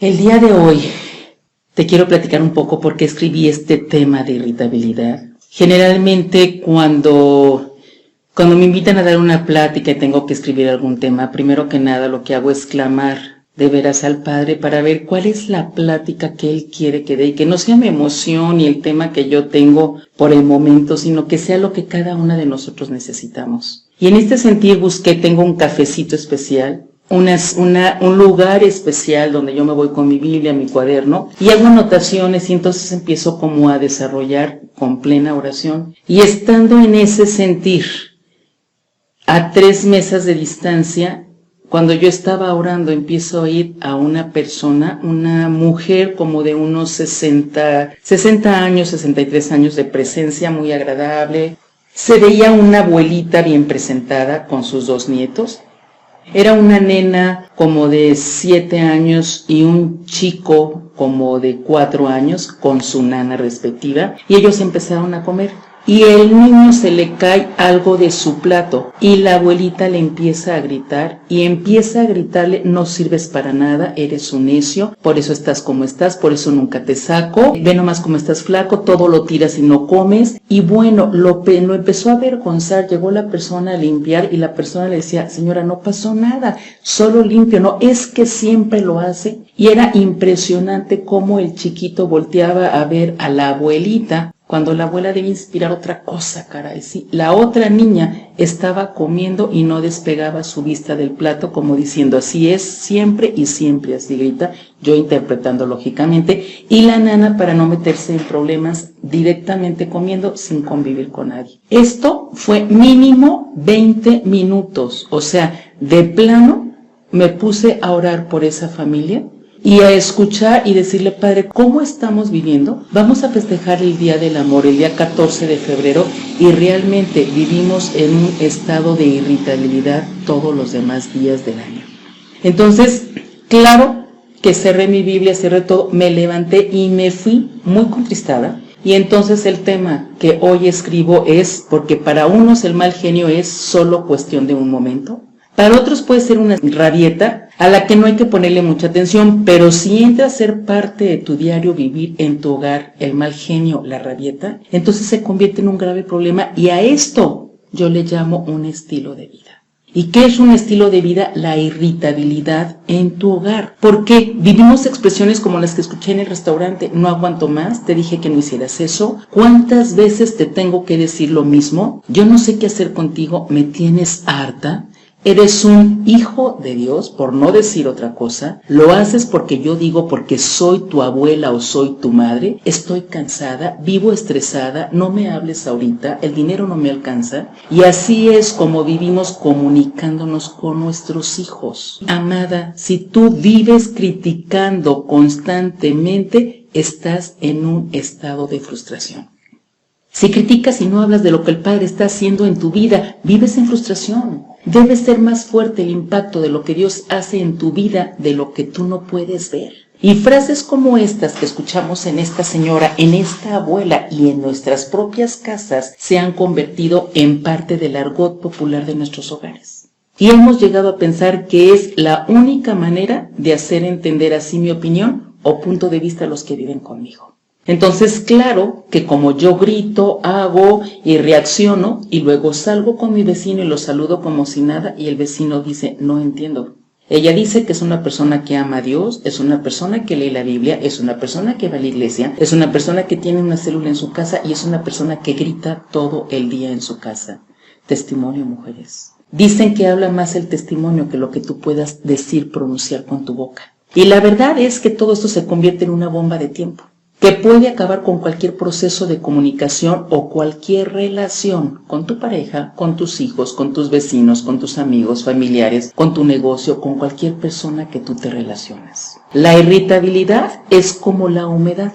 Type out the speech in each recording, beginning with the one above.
El día de hoy te quiero platicar un poco por qué escribí este tema de irritabilidad. Generalmente cuando me invitan a dar una plática y tengo que escribir algún tema, primero que nada lo que hago es clamar de veras al Padre para ver cuál es la plática que Él quiere que dé y que no sea mi emoción y el tema que yo tengo por el momento, sino que sea lo que cada una de nosotros necesitamos. Y en este sentido tengo un cafecito especial, un lugar especial donde yo me voy con mi Biblia, mi cuaderno y hago anotaciones y entonces empiezo como a desarrollar con plena oración. Y estando en ese sentir, a 3 mesas de distancia, cuando yo estaba orando, empiezo a oír a una persona, una mujer como de unos 60 años, 63 años de presencia, muy agradable. Se veía una abuelita bien presentada con sus 2 nietos. Era una nena como de 7 años y un chico como de 4 años con su nana respectiva, y ellos empezaron a comer. Y el niño se le cae algo de su plato y la abuelita le empieza a gritar y empieza a gritarle: no sirves para nada, eres un necio, por eso estás como estás, por eso nunca te saco, ve nomás cómo estás flaco, todo lo tiras y no comes. Y bueno, lo empezó a avergonzar. Llegó la persona a limpiar y la persona le decía: señora, no pasó nada, solo limpio. No, es que siempre lo hace. Y era impresionante cómo el chiquito volteaba a ver a la abuelita, cuando la abuela debe inspirar otra cosa, caray, sí. La otra niña estaba comiendo y no despegaba su vista del plato, como diciendo: así es, siempre y siempre así grita, yo interpretando lógicamente, y la nana, para no meterse en problemas, directamente comiendo sin convivir con nadie. Esto fue mínimo 20 minutos, o sea, de plano me puse a orar por esa familia y a escuchar y decirle: Padre, ¿cómo estamos viviendo? Vamos a festejar el Día del Amor, el día 14 de febrero, y realmente vivimos en un estado de irritabilidad todos los demás días del año. Entonces, claro que cerré mi Biblia, cerré todo, me levanté y me fui muy contristada. Y entonces el tema que hoy escribo es porque para unos el mal genio es solo cuestión de un momento. Para otros puede ser una rabieta a la que no hay que ponerle mucha atención, pero si entra a ser parte de tu diario vivir en tu hogar el mal genio, la rabieta, entonces se convierte en un grave problema, y a esto yo le llamo un estilo de vida. ¿Y qué es un estilo de vida? La irritabilidad en tu hogar. ¿Por qué? Vivimos expresiones como las que escuché en el restaurante: no aguanto más, te dije que no hicieras eso, ¿cuántas veces te tengo que decir lo mismo? Yo no sé qué hacer contigo, me tienes harta. Eres un hijo de Dios, por no decir otra cosa. Lo haces porque yo digo, porque soy tu abuela o soy tu madre. Estoy cansada, vivo estresada, no me hables ahorita, el dinero no me alcanza. Y así es como vivimos comunicándonos con nuestros hijos. Amada, si tú vives criticando constantemente, estás en un estado de frustración. Si criticas y no hablas de lo que el Padre está haciendo en tu vida, vives en frustración. Debe ser más fuerte el impacto de lo que Dios hace en tu vida de lo que tú no puedes ver. Y frases como estas que escuchamos en esta señora, en esta abuela y en nuestras propias casas se han convertido en parte del argot popular de nuestros hogares. Y hemos llegado a pensar que es la única manera de hacer entender así mi opinión o punto de vista a los que viven conmigo. Entonces, claro que como yo grito, hago y reacciono, y luego salgo con mi vecino y lo saludo como si nada, y el vecino dice: no entiendo. Ella dice que es una persona que ama a Dios, es una persona que lee la Biblia, es una persona que va a la iglesia, es una persona que tiene una célula en su casa y es una persona que grita todo el día en su casa. Testimonio, mujeres. Dicen que habla más el testimonio que lo que tú puedas decir, pronunciar con tu boca. Y la verdad es que todo esto se convierte en una bomba de tiempo, que puede acabar con cualquier proceso de comunicación o cualquier relación con tu pareja, con tus hijos, con tus vecinos, con tus amigos, familiares, con tu negocio, con cualquier persona que tú te relacionas. La irritabilidad es como la humedad.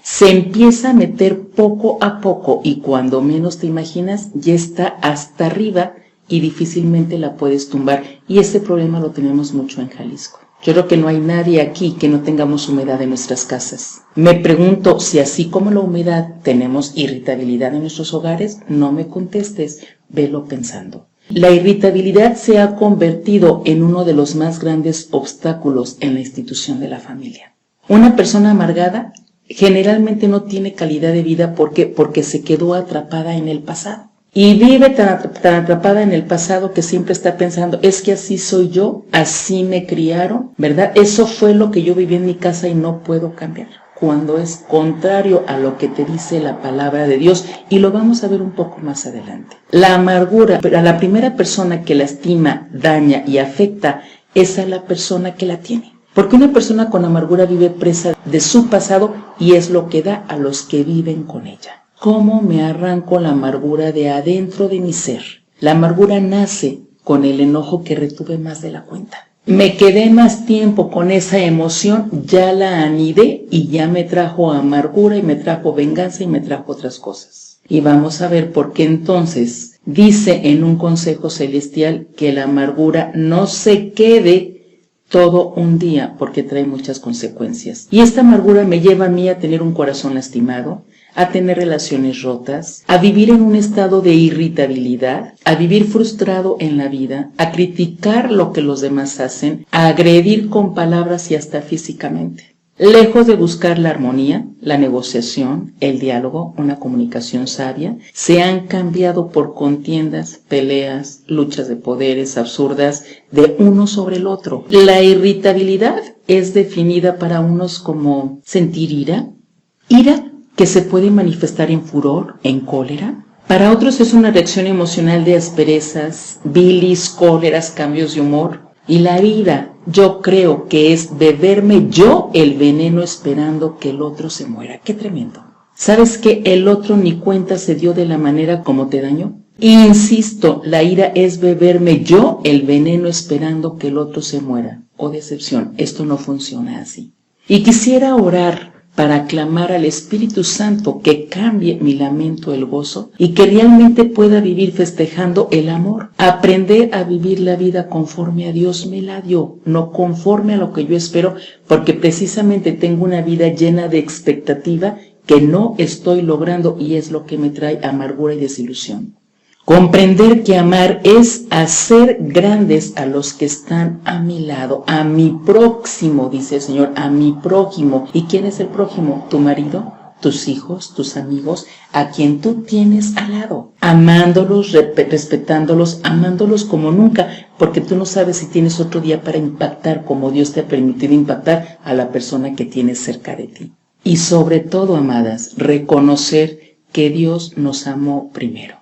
Se empieza a meter poco a poco y cuando menos te imaginas ya está hasta arriba y difícilmente la puedes tumbar. Y ese problema lo tenemos mucho en Jalisco. Yo creo que no hay nadie aquí que no tengamos humedad en nuestras casas. Me pregunto si así como la humedad tenemos irritabilidad en nuestros hogares. No me contestes, velo pensando. La irritabilidad se ha convertido en uno de los más grandes obstáculos en la institución de la familia. Una persona amargada generalmente no tiene calidad de vida porque se quedó atrapada en el pasado. Y vive tan atrapada en el pasado que siempre está pensando, es que así soy yo, así me criaron, ¿verdad? Eso fue lo que yo viví en mi casa y no puedo cambiar. Cuando es contrario a lo que te dice la palabra de Dios, y lo vamos a ver un poco más adelante. La amargura, a la primera persona que lastima, daña y afecta es a la persona que la tiene. Porque una persona con amargura vive presa de su pasado y es lo que da a los que viven con ella. ¿Cómo me arranco la amargura de adentro de mi ser? La amargura nace con el enojo que retuve más de la cuenta. Me quedé más tiempo con esa emoción, ya la anidé y ya me trajo amargura y me trajo venganza y me trajo otras cosas. Y vamos a ver por qué entonces dice en un consejo celestial que la amargura no se quede todo un día porque trae muchas consecuencias. Y esta amargura me lleva a mí a tener un corazón lastimado, a tener relaciones rotas, a vivir en un estado de irritabilidad, a vivir frustrado en la vida, a criticar lo que los demás hacen, a agredir con palabras y hasta físicamente. Lejos de buscar la armonía, la negociación, el diálogo, una comunicación sabia, se han cambiado por contiendas, peleas, luchas de poderes absurdas de uno sobre el otro. La irritabilidad es definida para unos como sentir ira que se puede manifestar en furor, en cólera. Para otros es una reacción emocional de asperezas, bilis, cóleras, cambios de humor. Y la ira, yo creo que es beberme yo el veneno esperando que el otro se muera. ¡Qué tremendo! ¿Sabes que el otro ni cuenta se dio de la manera como te dañó? Insisto, la ira es beberme yo el veneno esperando que el otro se muera. ¡Oh, decepción! Esto no funciona así. Y quisiera orar para clamar al Espíritu Santo que cambie mi lamento el gozo y que realmente pueda vivir festejando el amor. Aprender a vivir la vida conforme a Dios me la dio, no conforme a lo que yo espero, porque precisamente tengo una vida llena de expectativa que no estoy logrando y es lo que me trae amargura y desilusión. Comprender que amar es hacer grandes a los que están a mi lado, a mi próximo, dice el Señor, a mi prójimo. ¿Y quién es el prójimo? Tu marido, tus hijos, tus amigos, a quien tú tienes al lado. Amándolos, respetándolos, amándolos como nunca, porque tú no sabes si tienes otro día para impactar como Dios te ha permitido impactar a la persona que tienes cerca de ti. Y sobre todo, amadas, reconocer que Dios nos amó primero.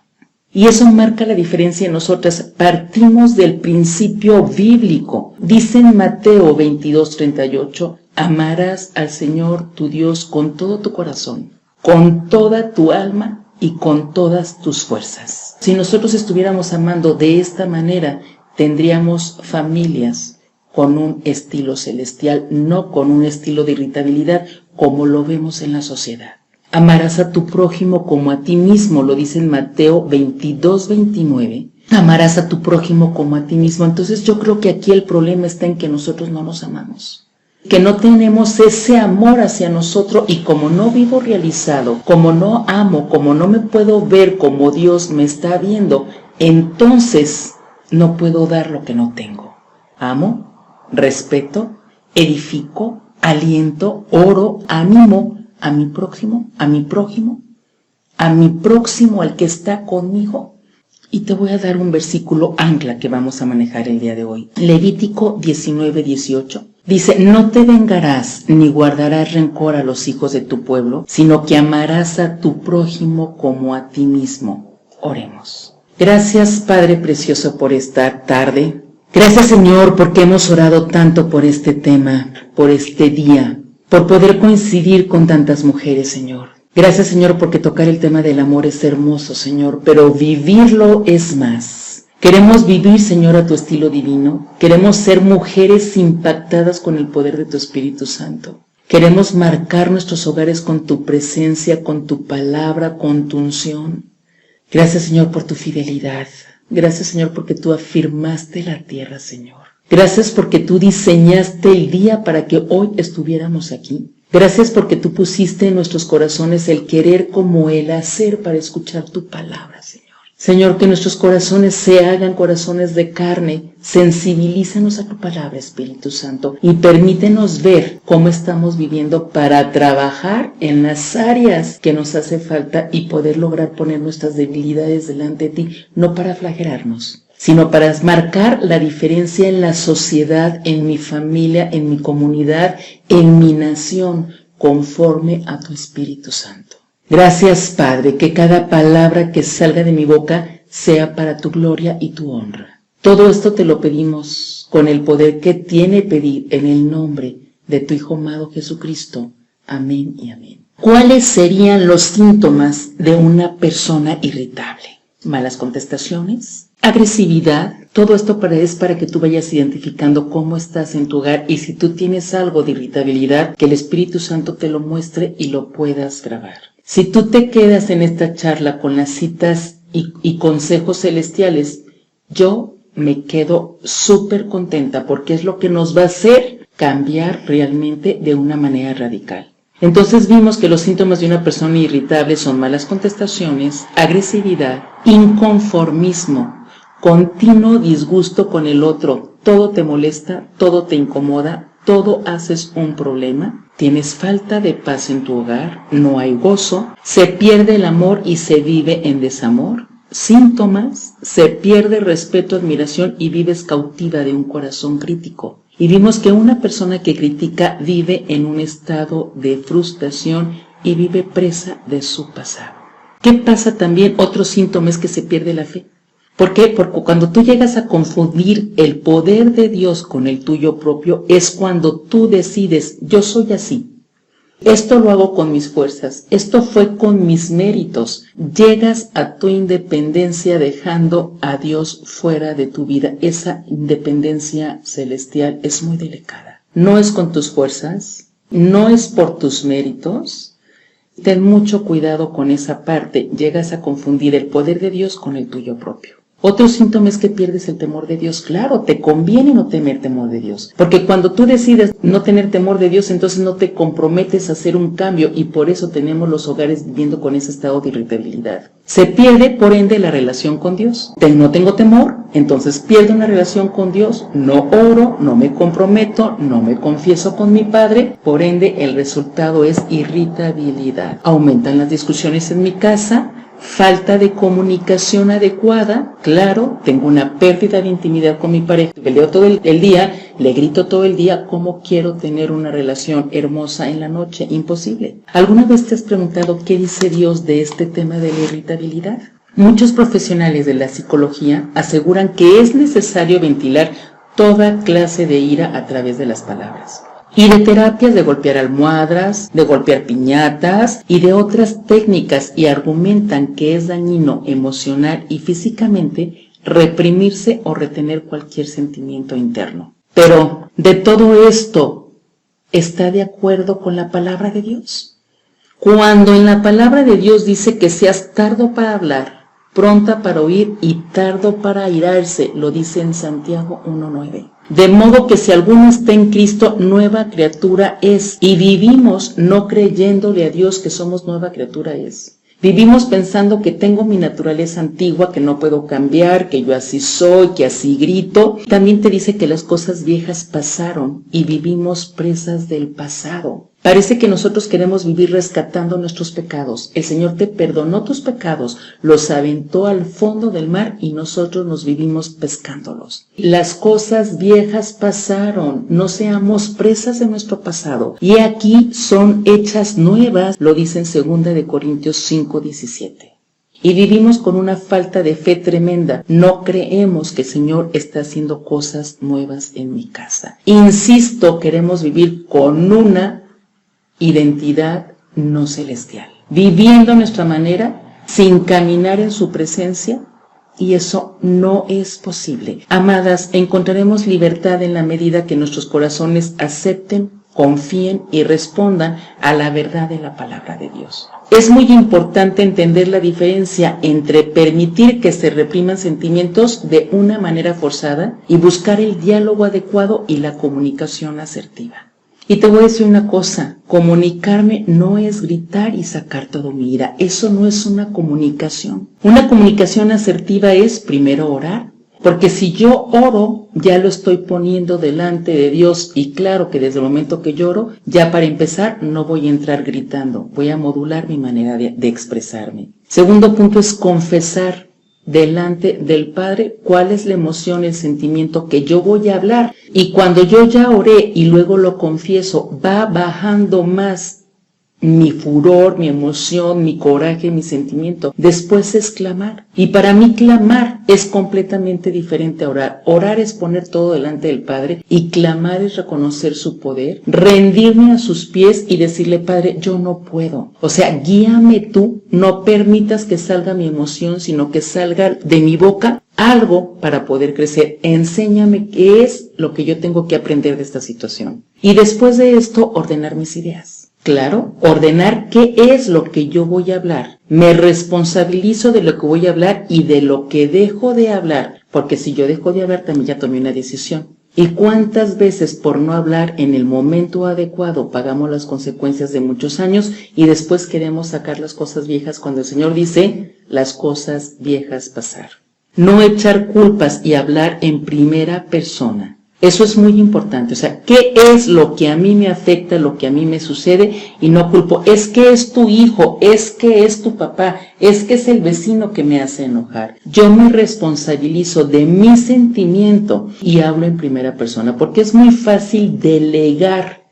Y eso marca la diferencia en nosotras. Partimos del principio bíblico. Dice en Mateo 22:38, amarás al Señor tu Dios con todo tu corazón, con toda tu alma y con todas tus fuerzas. Si nosotros estuviéramos amando de esta manera, tendríamos familias con un estilo celestial, no con un estilo de irritabilidad como lo vemos en la sociedad. Amarás a tu prójimo como a ti mismo, lo dice en Mateo 22:29. Amarás a tu prójimo como a ti mismo. Entonces yo creo que aquí el problema está en que nosotros no nos amamos, que no tenemos ese amor hacia nosotros, y como no vivo realizado, como no amo, como no me puedo ver como Dios me está viendo, entonces no puedo dar lo que no tengo. Amo, respeto, edifico, aliento, oro, animo a mi prójimo, al que está conmigo. Y te voy a dar un versículo ancla que vamos a manejar el día de hoy. Levítico 19:18. Dice, no te vengarás ni guardarás rencor a los hijos de tu pueblo, sino que amarás a tu prójimo como a ti mismo. Oremos. Gracias, Padre precioso, por esta tarde. Gracias, Señor, porque hemos orado tanto por este tema, por este día, por poder coincidir con tantas mujeres, Señor. Gracias, Señor, porque tocar el tema del amor es hermoso, Señor, pero vivirlo es más. Queremos vivir, Señor, a tu estilo divino. Queremos ser mujeres impactadas con el poder de tu Espíritu Santo. Queremos marcar nuestros hogares con tu presencia, con tu palabra, con tu unción. Gracias, Señor, por tu fidelidad. Gracias, Señor, porque tú afirmaste la tierra, Señor. Gracias porque tú diseñaste el día para que hoy estuviéramos aquí. Gracias porque tú pusiste en nuestros corazones el querer como el hacer para escuchar tu palabra, Señor. Señor, que nuestros corazones se hagan corazones de carne, sensibilízanos a tu palabra, Espíritu Santo, y permítenos ver cómo estamos viviendo para trabajar en las áreas que nos hace falta y poder lograr poner nuestras debilidades delante de ti, no para flagelarnos, sino para marcar la diferencia en la sociedad, en mi familia, en mi comunidad, en mi nación, conforme a tu Espíritu Santo. Gracias, Padre, que cada palabra que salga de mi boca sea para tu gloria y tu honra. Todo esto te lo pedimos con el poder que tiene pedir en el nombre de tu Hijo amado Jesucristo. Amén y amén. ¿Cuáles serían los síntomas de una persona irritable? Malas contestaciones, agresividad. Todo esto es para que tú vayas identificando cómo estás en tu hogar y si tú tienes algo de irritabilidad, que el Espíritu Santo te lo muestre y lo puedas grabar. Si tú te quedas en esta charla con las citas y consejos celestiales, yo me quedo súper contenta porque es lo que nos va a hacer cambiar realmente de una manera radical. Entonces vimos que los síntomas de una persona irritable son malas contestaciones, agresividad, inconformismo, continuo disgusto con el otro, todo te molesta, todo te incomoda, todo haces un problema. Tienes falta de paz en tu hogar, no hay gozo, se pierde el amor y se vive en desamor. Síntomas, se pierde respeto, admiración y vives cautiva de un corazón crítico. Y vimos que una persona que critica vive en un estado de frustración y vive presa de su pasado. ¿Qué pasa también? Otro síntoma es que se pierde la fe. ¿Por qué? Porque cuando tú llegas a confundir el poder de Dios con el tuyo propio, es cuando tú decides, yo soy así, esto lo hago con mis fuerzas, esto fue con mis méritos. Llegas a tu independencia dejando a Dios fuera de tu vida. Esa independencia celestial es muy delicada. No es con tus fuerzas, no es por tus méritos. Ten mucho cuidado con esa parte. Llegas a confundir el poder de Dios con el tuyo propio. Otro síntoma es que pierdes el temor de Dios. Claro, te conviene no tener temor de Dios, porque cuando tú decides no tener temor de Dios, entonces no te comprometes a hacer un cambio y por eso tenemos los hogares viviendo con ese estado de irritabilidad. Se pierde, por ende, la relación con Dios. No tengo temor, entonces pierdo una relación con Dios, no oro, no me comprometo, no me confieso con mi Padre, por ende, el resultado es irritabilidad. Aumentan las discusiones en mi casa, falta de comunicación adecuada, claro, tengo una pérdida de intimidad con mi pareja, peleo todo el día, le grito todo el día, ¿cómo quiero tener una relación hermosa en la noche? Imposible. ¿Alguna vez te has preguntado qué dice Dios de este tema de la irritabilidad? Muchos profesionales de la psicología aseguran que es necesario ventilar toda clase de ira a través de las palabras. Y de terapias de golpear almohadas, de golpear piñatas y de otras técnicas, y argumentan que es dañino emocional y físicamente reprimirse o retener cualquier sentimiento interno. Pero de todo esto, ¿está de acuerdo con la palabra de Dios? Cuando en la palabra de Dios dice que seas tardo para hablar, pronta para oír y tardo para airarse, lo dice en Santiago 1:9. De modo que si alguno está en Cristo, nueva criatura es. Y vivimos no creyéndole a Dios que somos nueva criatura es. Vivimos pensando que tengo mi naturaleza antigua, que no puedo cambiar, que yo así soy, que así grito. También te dice que las cosas viejas pasaron y vivimos presas del pasado. Parece que nosotros queremos vivir rescatando nuestros pecados. El Señor te perdonó tus pecados, los aventó al fondo del mar y nosotros nos vivimos pescándolos. Las cosas viejas pasaron, no seamos presas de nuestro pasado. Y aquí son hechas nuevas, lo dice en 2 Corintios 5:17. Y vivimos con una falta de fe tremenda. No creemos que el Señor está haciendo cosas nuevas en mi casa. Insisto, queremos vivir con una identidad no celestial, viviendo a nuestra manera, sin caminar en su presencia, y eso no es posible. Amadas, encontraremos libertad en la medida que nuestros corazones acepten, confíen y respondan a la verdad de la palabra de Dios. Es muy importante entender la diferencia entre permitir que se repriman sentimientos de una manera forzada y buscar el diálogo adecuado y la comunicación asertiva. Y te voy a decir una cosa, comunicarme no es gritar y sacar todo mi ira, eso no es una comunicación. Una comunicación asertiva es primero orar, porque si yo oro, ya lo estoy poniendo delante de Dios y claro que desde el momento que lloro, ya para empezar no voy a entrar gritando, voy a modular mi manera de expresarme. Segundo punto es confesar delante del Padre cuál es la emoción, el sentimiento que yo voy a hablar. Y cuando yo ya oré y luego lo confieso, va bajando más mi furor, mi emoción, mi coraje, mi sentimiento. Después es clamar. Y para mí clamar es completamente diferente a orar. Orar es poner todo delante del Padre y clamar es reconocer su poder, rendirme a sus pies y decirle, Padre, yo no puedo. O sea, guíame tú, no permitas que salga mi emoción, sino que salga de mi boca algo para poder crecer. Enséñame qué es lo que yo tengo que aprender de esta situación. Y después de esto, ordenar mis ideas. Claro, ordenar qué es lo que yo voy a hablar. Me responsabilizo de lo que voy a hablar y de lo que dejo de hablar, porque si yo dejo de hablar también ya tomé una decisión. ¿Y cuántas veces por no hablar en el momento adecuado pagamos las consecuencias de muchos años y después queremos sacar las cosas viejas cuando el Señor dice, las cosas viejas pasar? No echar culpas y hablar en primera persona. Eso es muy importante, o sea, ¿qué es lo que a mí me afecta, lo que a mí me sucede? Y no culpo, es que es tu hijo, es que es tu papá, es que es el vecino que me hace enojar. Yo me responsabilizo de mi sentimiento y hablo en primera persona, porque es muy fácil delegar,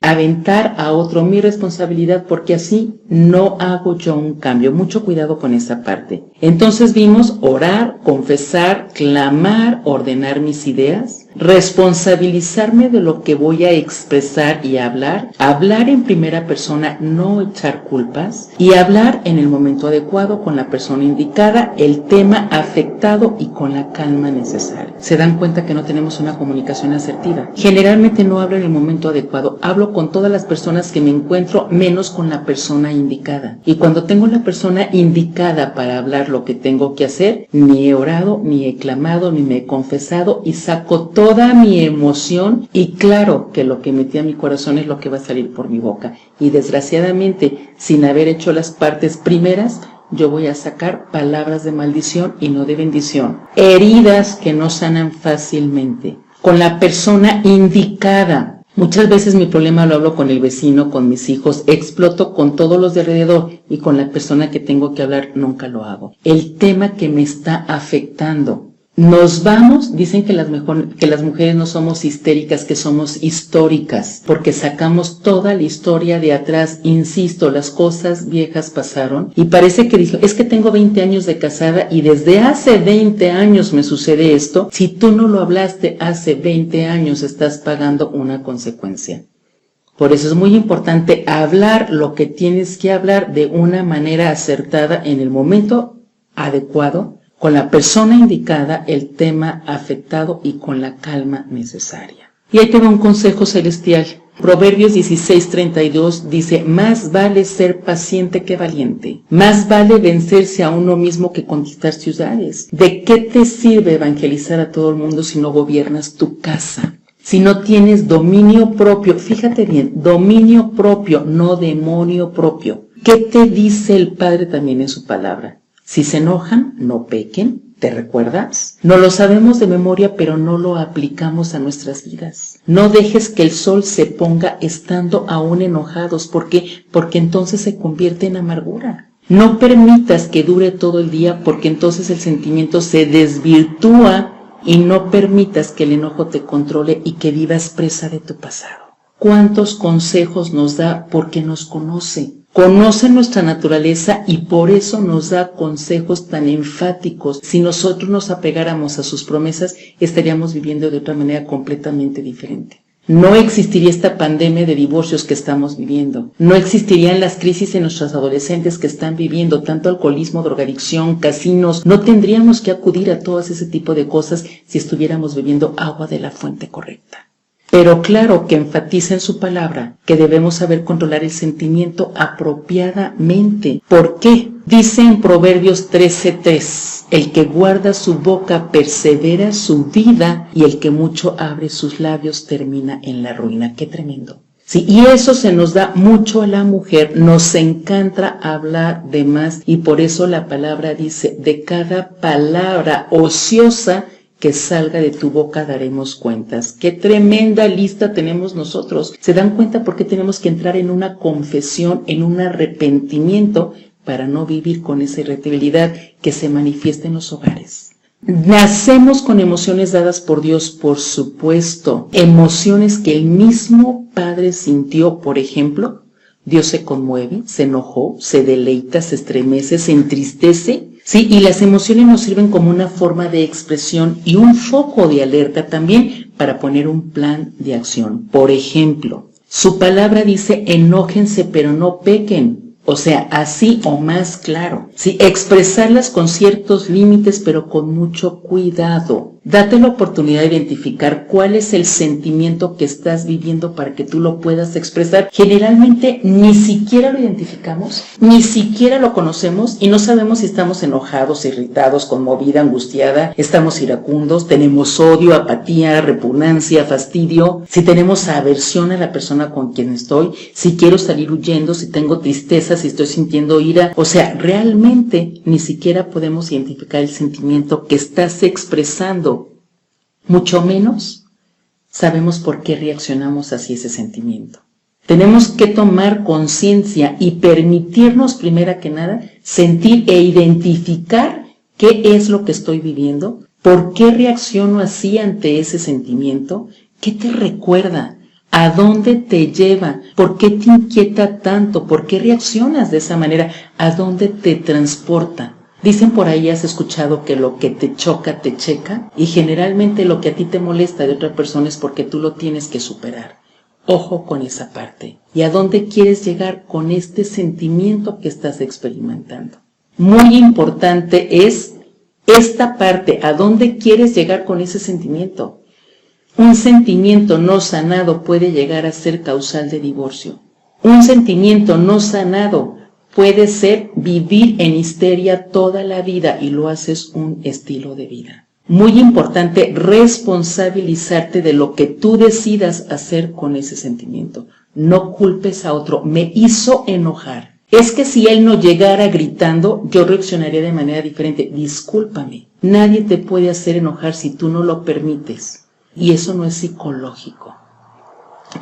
aventar a otro mi responsabilidad, porque así no hago yo un cambio. Mucho cuidado con esa parte. Entonces vimos orar, confesar, clamar, ordenar mis ideas, responsabilizarme de lo que voy a expresar y hablar en primera persona, no echar culpas, y hablar en el momento adecuado con la persona indicada, el tema afectado y con la calma necesaria. ¿Se dan cuenta que no tenemos una comunicación asertiva? Generalmente no hablo en el momento adecuado, hablo con todas las personas que me encuentro, menos con la persona indicada. Y cuando tengo la persona indicada para hablar lo que tengo que hacer, ni he orado, ni he clamado, ni me he confesado y saco toda mi emoción y claro que lo que metí a mi corazón es lo que va a salir por mi boca. Y desgraciadamente, sin haber hecho las partes primeras, yo voy a sacar palabras de maldición y no de bendición. Heridas que no sanan fácilmente. Con la persona indicada. Muchas veces mi problema lo hablo con el vecino, con mis hijos, exploto con todos los de alrededor y con la persona que tengo que hablar nunca lo hago. El tema que me está afectando. Nos vamos, dicen que las mujeres no somos histéricas, que somos históricas, porque sacamos toda la historia de atrás. Insisto, las cosas viejas pasaron y parece que dijo, es que tengo 20 años de casada y desde hace 20 años me sucede esto. Si tú no lo hablaste hace 20 años, estás pagando una consecuencia. Por eso es muy importante hablar lo que tienes que hablar de una manera acertada en el momento adecuado, con la persona indicada, el tema afectado y con la calma necesaria. Y ahí te va un consejo celestial. Proverbios 16:32 dice, más vale ser paciente que valiente. Más vale vencerse a uno mismo que conquistar ciudades. ¿De qué te sirve evangelizar a todo el mundo si no gobiernas tu casa? Si no tienes dominio propio, fíjate bien, dominio propio, no demonio propio. ¿Qué te dice el Padre también en su palabra? Si se enojan, no pequen, ¿te recuerdas? No lo sabemos de memoria, pero no lo aplicamos a nuestras vidas. No dejes que el sol se ponga estando aún enojados, porque entonces se convierte en amargura. No permitas que dure todo el día, porque entonces el sentimiento se desvirtúa y no permitas que el enojo te controle y que vivas presa de tu pasado. ¿Cuántos consejos nos da porque nos conoce? Conoce nuestra naturaleza y por eso nos da consejos tan enfáticos. Si nosotros nos apegáramos a sus promesas, estaríamos viviendo de otra manera completamente diferente. No existiría esta pandemia de divorcios que estamos viviendo. No existirían las crisis en nuestros adolescentes que están viviendo, tanto alcoholismo, drogadicción, casinos. No tendríamos que acudir a todo ese tipo de cosas si estuviéramos bebiendo agua de la fuente correcta. Pero claro que enfatiza en su palabra que debemos saber controlar el sentimiento apropiadamente. ¿Por qué? Dice en Proverbios 13:3, el que guarda su boca persevera su vida y el que mucho abre sus labios termina en la ruina. ¡Qué tremendo! Sí, y eso se nos da mucho a la mujer, nos encanta hablar de más y por eso la palabra dice, de cada palabra ociosa que salga de tu boca daremos cuentas. ¡Qué tremenda lista tenemos nosotros! ¿Se dan cuenta por qué tenemos que entrar en una confesión, en un arrepentimiento para no vivir con esa irritabilidad que se manifiesta en los hogares? Nacemos con emociones dadas por Dios, por supuesto, emociones que el mismo Padre sintió. Por ejemplo, Dios se conmueve, se enojó, se deleita, se estremece, se entristece, sí, y las emociones nos sirven como una forma de expresión y un foco de alerta también para poner un plan de acción. Por ejemplo, su palabra dice, enójense pero no pequen. O sea, así o más claro. Sí, expresarlas con ciertos límites, pero con mucho cuidado. Date la oportunidad de identificar cuál es el sentimiento que estás viviendo para que tú lo puedas expresar. Generalmente ni siquiera lo identificamos, ni siquiera lo conocemos y no sabemos si estamos enojados, irritados, conmovida, angustiada, estamos iracundos, tenemos odio, apatía, repugnancia, fastidio, si tenemos aversión a la persona con quien estoy, si quiero salir huyendo, si tengo tristeza, si estoy sintiendo ira. O sea, realmente ni siquiera podemos identificar el sentimiento que estás expresando. Mucho menos sabemos por qué reaccionamos hacia ese sentimiento. Tenemos que tomar conciencia y permitirnos, primero que nada, sentir e identificar qué es lo que estoy viviendo, por qué reacciono así ante ese sentimiento, qué te recuerda, a dónde te lleva, por qué te inquieta tanto, por qué reaccionas de esa manera, a dónde te transporta. Dicen por ahí, has escuchado que lo que te choca, te checa, y generalmente lo que a ti te molesta de otra persona es porque tú lo tienes que superar. Ojo con esa parte. ¿Y a dónde quieres llegar con este sentimiento que estás experimentando? Muy importante es esta parte, ¿a dónde quieres llegar con ese sentimiento? Un sentimiento no sanado puede llegar a ser causal de divorcio. Un sentimiento no sanado puede ser vivir en histeria toda la vida y lo haces un estilo de vida. Muy importante responsabilizarte de lo que tú decidas hacer con ese sentimiento. No culpes a otro. Me hizo enojar. Es que si él no llegara gritando, yo reaccionaría de manera diferente. Discúlpame. Nadie te puede hacer enojar si tú no lo permites. Y eso no es psicológico.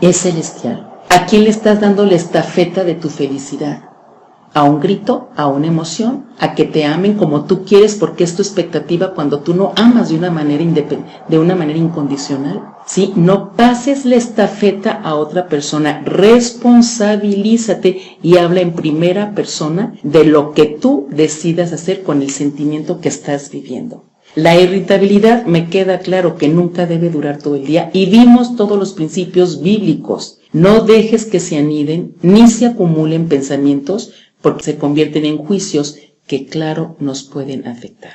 Es celestial. ¿A quién le estás dando la estafeta de tu felicidad? ¿A un grito? ¿A una emoción? ¿A que te amen como tú quieres porque es tu expectativa cuando tú no amas de una manera incondicional? ¿Sí? No pases la estafeta a otra persona. Responsabilízate y habla en primera persona de lo que tú decidas hacer con el sentimiento que estás viviendo. La irritabilidad, me queda claro que nunca debe durar todo el día y vimos todos los principios bíblicos. No dejes que se aniden ni se acumulen pensamientos porque se convierten en juicios que, claro, nos pueden afectar.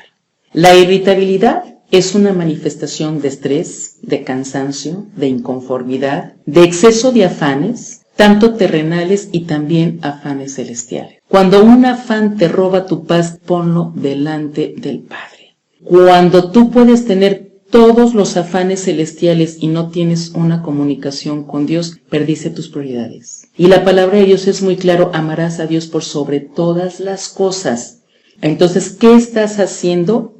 La irritabilidad es una manifestación de estrés, de cansancio, de inconformidad, de exceso de afanes, tanto terrenales y también afanes celestiales. Cuando un afán te roba tu paz, ponlo delante del Padre. Cuando tú puedes tener todos los afanes celestiales y no tienes una comunicación con Dios, perdiste tus prioridades. Y la palabra de Dios es muy claro, amarás a Dios por sobre todas las cosas. Entonces, ¿qué estás haciendo?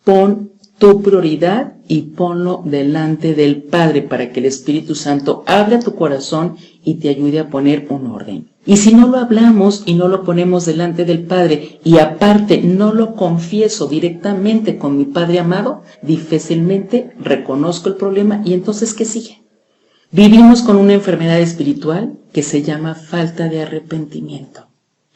Pon tu prioridad y ponlo delante del Padre para que el Espíritu Santo abra tu corazón y te ayude a poner un orden. Y si no lo hablamos y no lo ponemos delante del Padre y aparte no lo confieso directamente con mi Padre amado, difícilmente reconozco el problema y entonces ¿qué sigue? Vivimos con una enfermedad espiritual que se llama falta de arrepentimiento.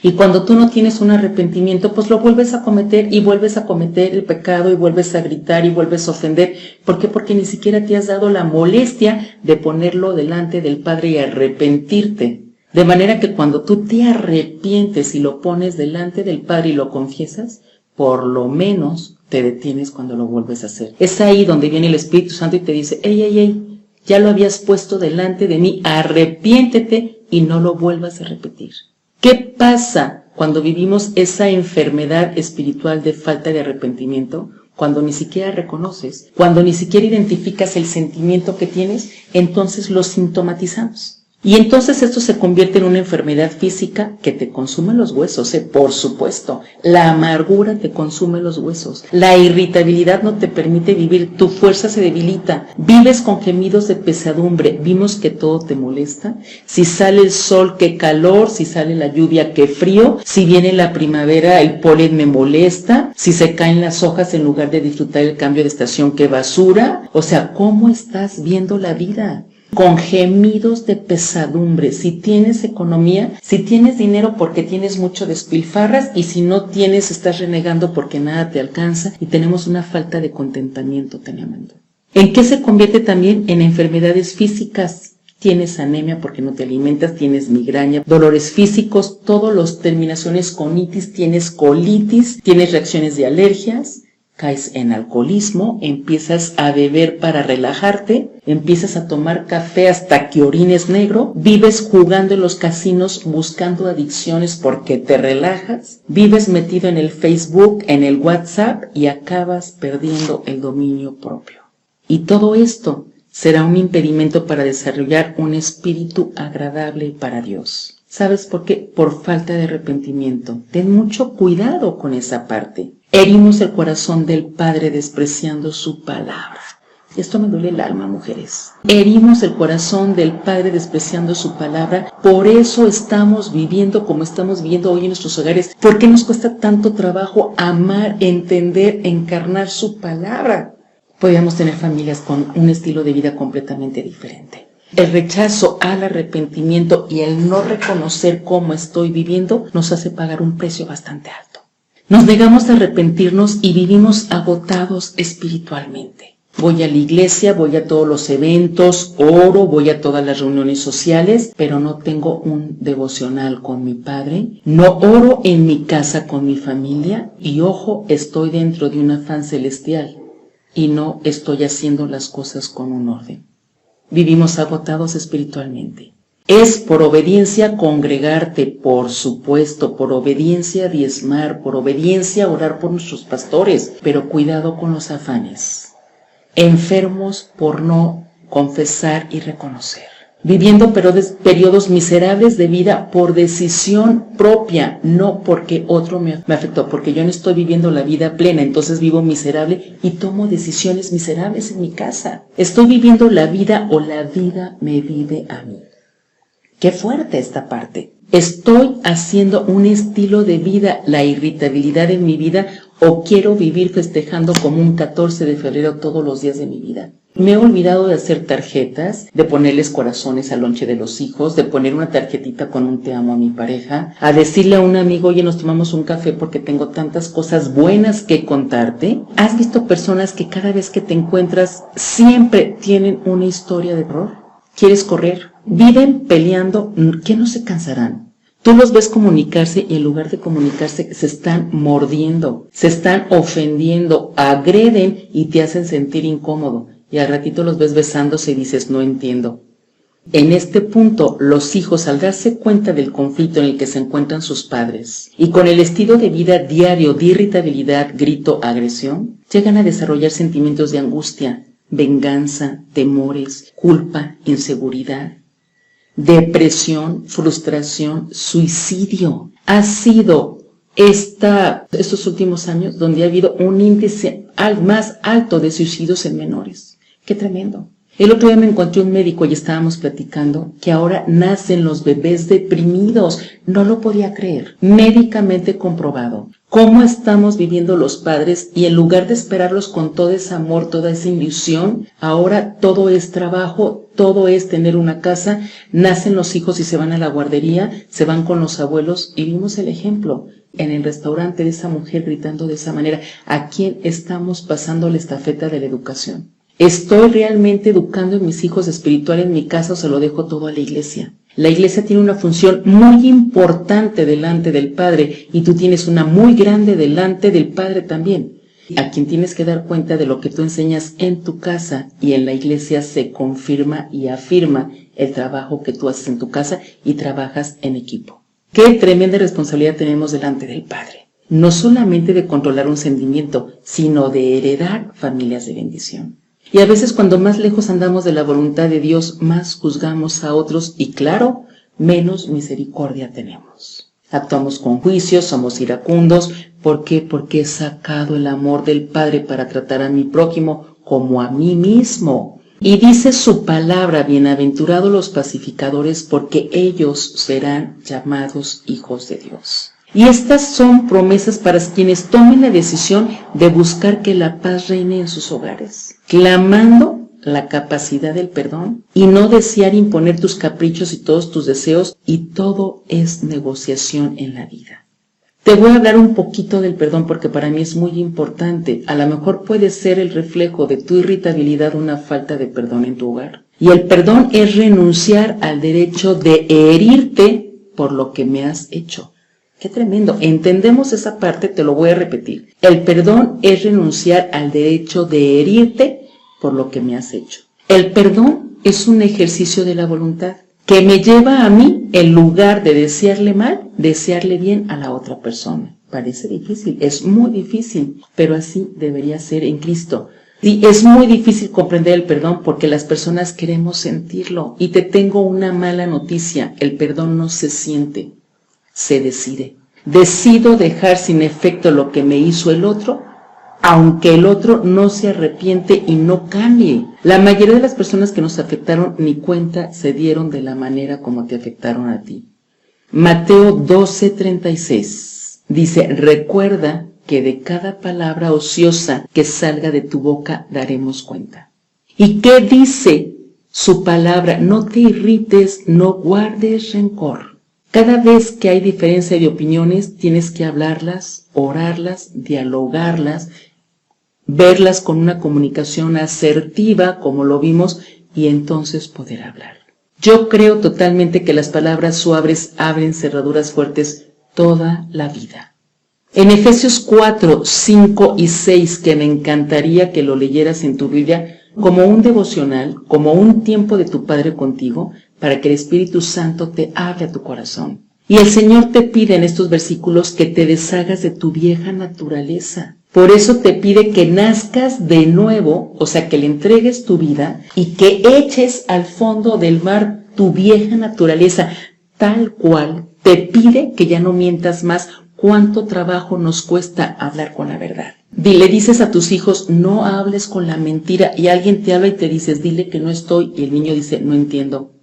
Y cuando tú no tienes un arrepentimiento, pues lo vuelves a cometer y vuelves a cometer el pecado y vuelves a gritar y vuelves a ofender. ¿Por qué? Porque ni siquiera te has dado la molestia de ponerlo delante del Padre y arrepentirte. De manera que cuando tú te arrepientes y lo pones delante del Padre y lo confiesas, por lo menos te detienes cuando lo vuelves a hacer. Es ahí donde viene el Espíritu Santo y te dice, ey, ya lo habías puesto delante de mí, arrepiéntete y no lo vuelvas a repetir. ¿Qué pasa cuando vivimos esa enfermedad espiritual de falta de arrepentimiento? Cuando ni siquiera reconoces, cuando ni siquiera identificas el sentimiento que tienes, entonces lo sintomatizamos. Y entonces esto se convierte en una enfermedad física que te consume los huesos, por supuesto. La amargura te consume los huesos. La irritabilidad no te permite vivir, tu fuerza se debilita. Vives con gemidos de pesadumbre. Vimos que todo te molesta. Si sale el sol, qué calor. Si sale la lluvia, qué frío. Si viene la primavera, el polen me molesta. Si se caen las hojas en lugar de disfrutar el cambio de estación, qué basura. O sea, ¿cómo estás viendo la vida? Con gemidos de pesadumbre. Si tienes economía, si tienes dinero porque tienes mucho despilfarras, y si no tienes estás renegando porque nada te alcanza, y tenemos una falta de contentamiento tremendo. ¿En qué se convierte también? En enfermedades físicas. Tienes anemia porque no te alimentas, tienes migraña, dolores físicos, todas las terminaciones con itis, tienes colitis, tienes reacciones de alergias. Caes en alcoholismo, empiezas a beber para relajarte, empiezas a tomar café hasta que orines negro, vives jugando en los casinos buscando adicciones porque te relajas, vives metido en el Facebook, en el WhatsApp y acabas perdiendo el dominio propio. Y todo esto será un impedimento para desarrollar un espíritu agradable para Dios. ¿Sabes por qué? Por falta de arrepentimiento. Ten mucho cuidado con esa parte. Herimos el corazón del Padre despreciando su palabra. Esto me duele el alma, mujeres. Herimos el corazón del Padre despreciando su palabra. Por eso estamos viviendo como estamos viviendo hoy en nuestros hogares. ¿Por qué nos cuesta tanto trabajo amar, entender, encarnar su palabra? Podríamos tener familias con un estilo de vida completamente diferente. El rechazo al arrepentimiento y el no reconocer cómo estoy viviendo nos hace pagar un precio bastante alto. Nos negamos a arrepentirnos y vivimos agotados espiritualmente. Voy a la iglesia, voy a todos los eventos, oro, voy a todas las reuniones sociales, pero no tengo un devocional con mi Padre. No oro en mi casa con mi familia y ojo, estoy dentro de un afán celestial y no estoy haciendo las cosas con un orden. Vivimos agotados espiritualmente. Es por obediencia congregarte, por supuesto, por obediencia diezmar, por obediencia orar por nuestros pastores, pero cuidado con los afanes. Enfermos por no confesar y reconocer. Viviendo periodos miserables de vida por decisión propia, no porque otro me afectó, porque yo no estoy viviendo la vida plena, entonces vivo miserable y tomo decisiones miserables en mi casa. Estoy viviendo la vida o la vida me vive a mí. Qué fuerte esta parte. Estoy haciendo un estilo de vida, la irritabilidad en mi vida, o quiero vivir festejando como un 14 de febrero todos los días de mi vida. Me he olvidado de hacer tarjetas, de ponerles corazones al lonche de los hijos, de poner una tarjetita con un te amo a mi pareja, a decirle a un amigo, oye, nos tomamos un café porque tengo tantas cosas buenas que contarte. ¿Has visto personas que cada vez que te encuentras siempre tienen una historia de terror? ¿Quieres correr? Viven peleando, ¿qué no se cansarán? Tú los ves comunicarse y en lugar de comunicarse se están mordiendo, se están ofendiendo, agreden y te hacen sentir incómodo. Y al ratito los ves besándose y dices, no entiendo. En este punto, los hijos, al darse cuenta del conflicto en el que se encuentran sus padres y con el estilo de vida diario de irritabilidad, grito, agresión, llegan a desarrollar sentimientos de angustia, venganza, temores, culpa, inseguridad, depresión, frustración, suicidio. Ha sido estos últimos años donde ha habido un índice más alto de suicidios en menores. ¡Qué tremendo! El otro día me encontré un médico y estábamos platicando que ahora nacen los bebés deprimidos. No lo podía creer. Médicamente comprobado. ¿Cómo estamos viviendo los padres? Y en lugar de esperarlos con todo ese amor, toda esa ilusión, ahora todo es trabajo, todo es tener una casa. Nacen los hijos y se van a la guardería, se van con los abuelos y vimos el ejemplo en el restaurante de esa mujer gritando de esa manera. ¿A quién estamos pasando la estafeta de la educación? ¿Estoy realmente educando en mis hijos espiritual en mi casa o se lo dejo todo a la iglesia? La iglesia tiene una función muy importante delante del Padre y tú tienes una muy grande delante del Padre también. A quien tienes que dar cuenta de lo que tú enseñas en tu casa y en la iglesia se confirma y afirma el trabajo que tú haces en tu casa y trabajas en equipo. Qué tremenda responsabilidad tenemos delante del Padre. No solamente de controlar un sentimiento, sino de heredar familias de bendición. Y a veces cuando más lejos andamos de la voluntad de Dios, más juzgamos a otros y claro, menos misericordia tenemos. Actuamos con juicio, somos iracundos. ¿Por qué? Porque he sacado el amor del Padre para tratar a mi prójimo como a mí mismo. Y dice su palabra, bienaventurados los pacificadores, porque ellos serán llamados hijos de Dios. Y estas son promesas para quienes tomen la decisión de buscar que la paz reine en sus hogares, clamando la capacidad del perdón y no desear imponer tus caprichos y todos tus deseos, y todo es negociación en la vida. Te voy a hablar un poquito del perdón porque para mí es muy importante. A lo mejor puede ser el reflejo de tu irritabilidad una falta de perdón en tu hogar. Y el perdón es renunciar al derecho de herirte por lo que me has hecho. ¡Qué tremendo! ¿Entendemos esa parte? Te lo voy a repetir. El perdón es renunciar al derecho de herirte por lo que me has hecho. El perdón es un ejercicio de la voluntad que me lleva a mí, en lugar de desearle mal, desearle bien a la otra persona. Parece difícil, es muy difícil, pero así debería ser en Cristo. Sí, es muy difícil comprender el perdón porque las personas queremos sentirlo. Y te tengo una mala noticia, el perdón no se siente, se decide. Decido dejar sin efecto lo que me hizo el otro, aunque el otro no se arrepiente y no cambie. La mayoría de las personas que nos afectaron ni cuenta se dieron de la manera como te afectaron a ti. Mateo 12:36 dice, recuerda que de cada palabra ociosa que salga de tu boca daremos cuenta. ¿Y qué dice su palabra? No te irrites, no guardes rencor. Cada vez que hay diferencia de opiniones, tienes que hablarlas, orarlas, dialogarlas, verlas con una comunicación asertiva, como lo vimos, y entonces poder hablar. Yo creo totalmente que las palabras suaves abren cerraduras fuertes toda la vida. En Efesios 4, 5 y 6, que me encantaría que lo leyeras en tu Biblia, como un devocional, como un tiempo de tu Padre contigo, para que el Espíritu Santo te hable a tu corazón. Y el Señor te pide en estos versículos que te deshagas de tu vieja naturaleza. Por eso te pide que nazcas de nuevo, o sea, que le entregues tu vida y que eches al fondo del mar tu vieja naturaleza, tal cual. Te pide que ya no mientas más. ¿Cuánto trabajo nos cuesta hablar con la verdad? Le dices a tus hijos, no hables con la mentira, y alguien te habla y te dices, dile que no estoy, y el niño dice, no entiendo.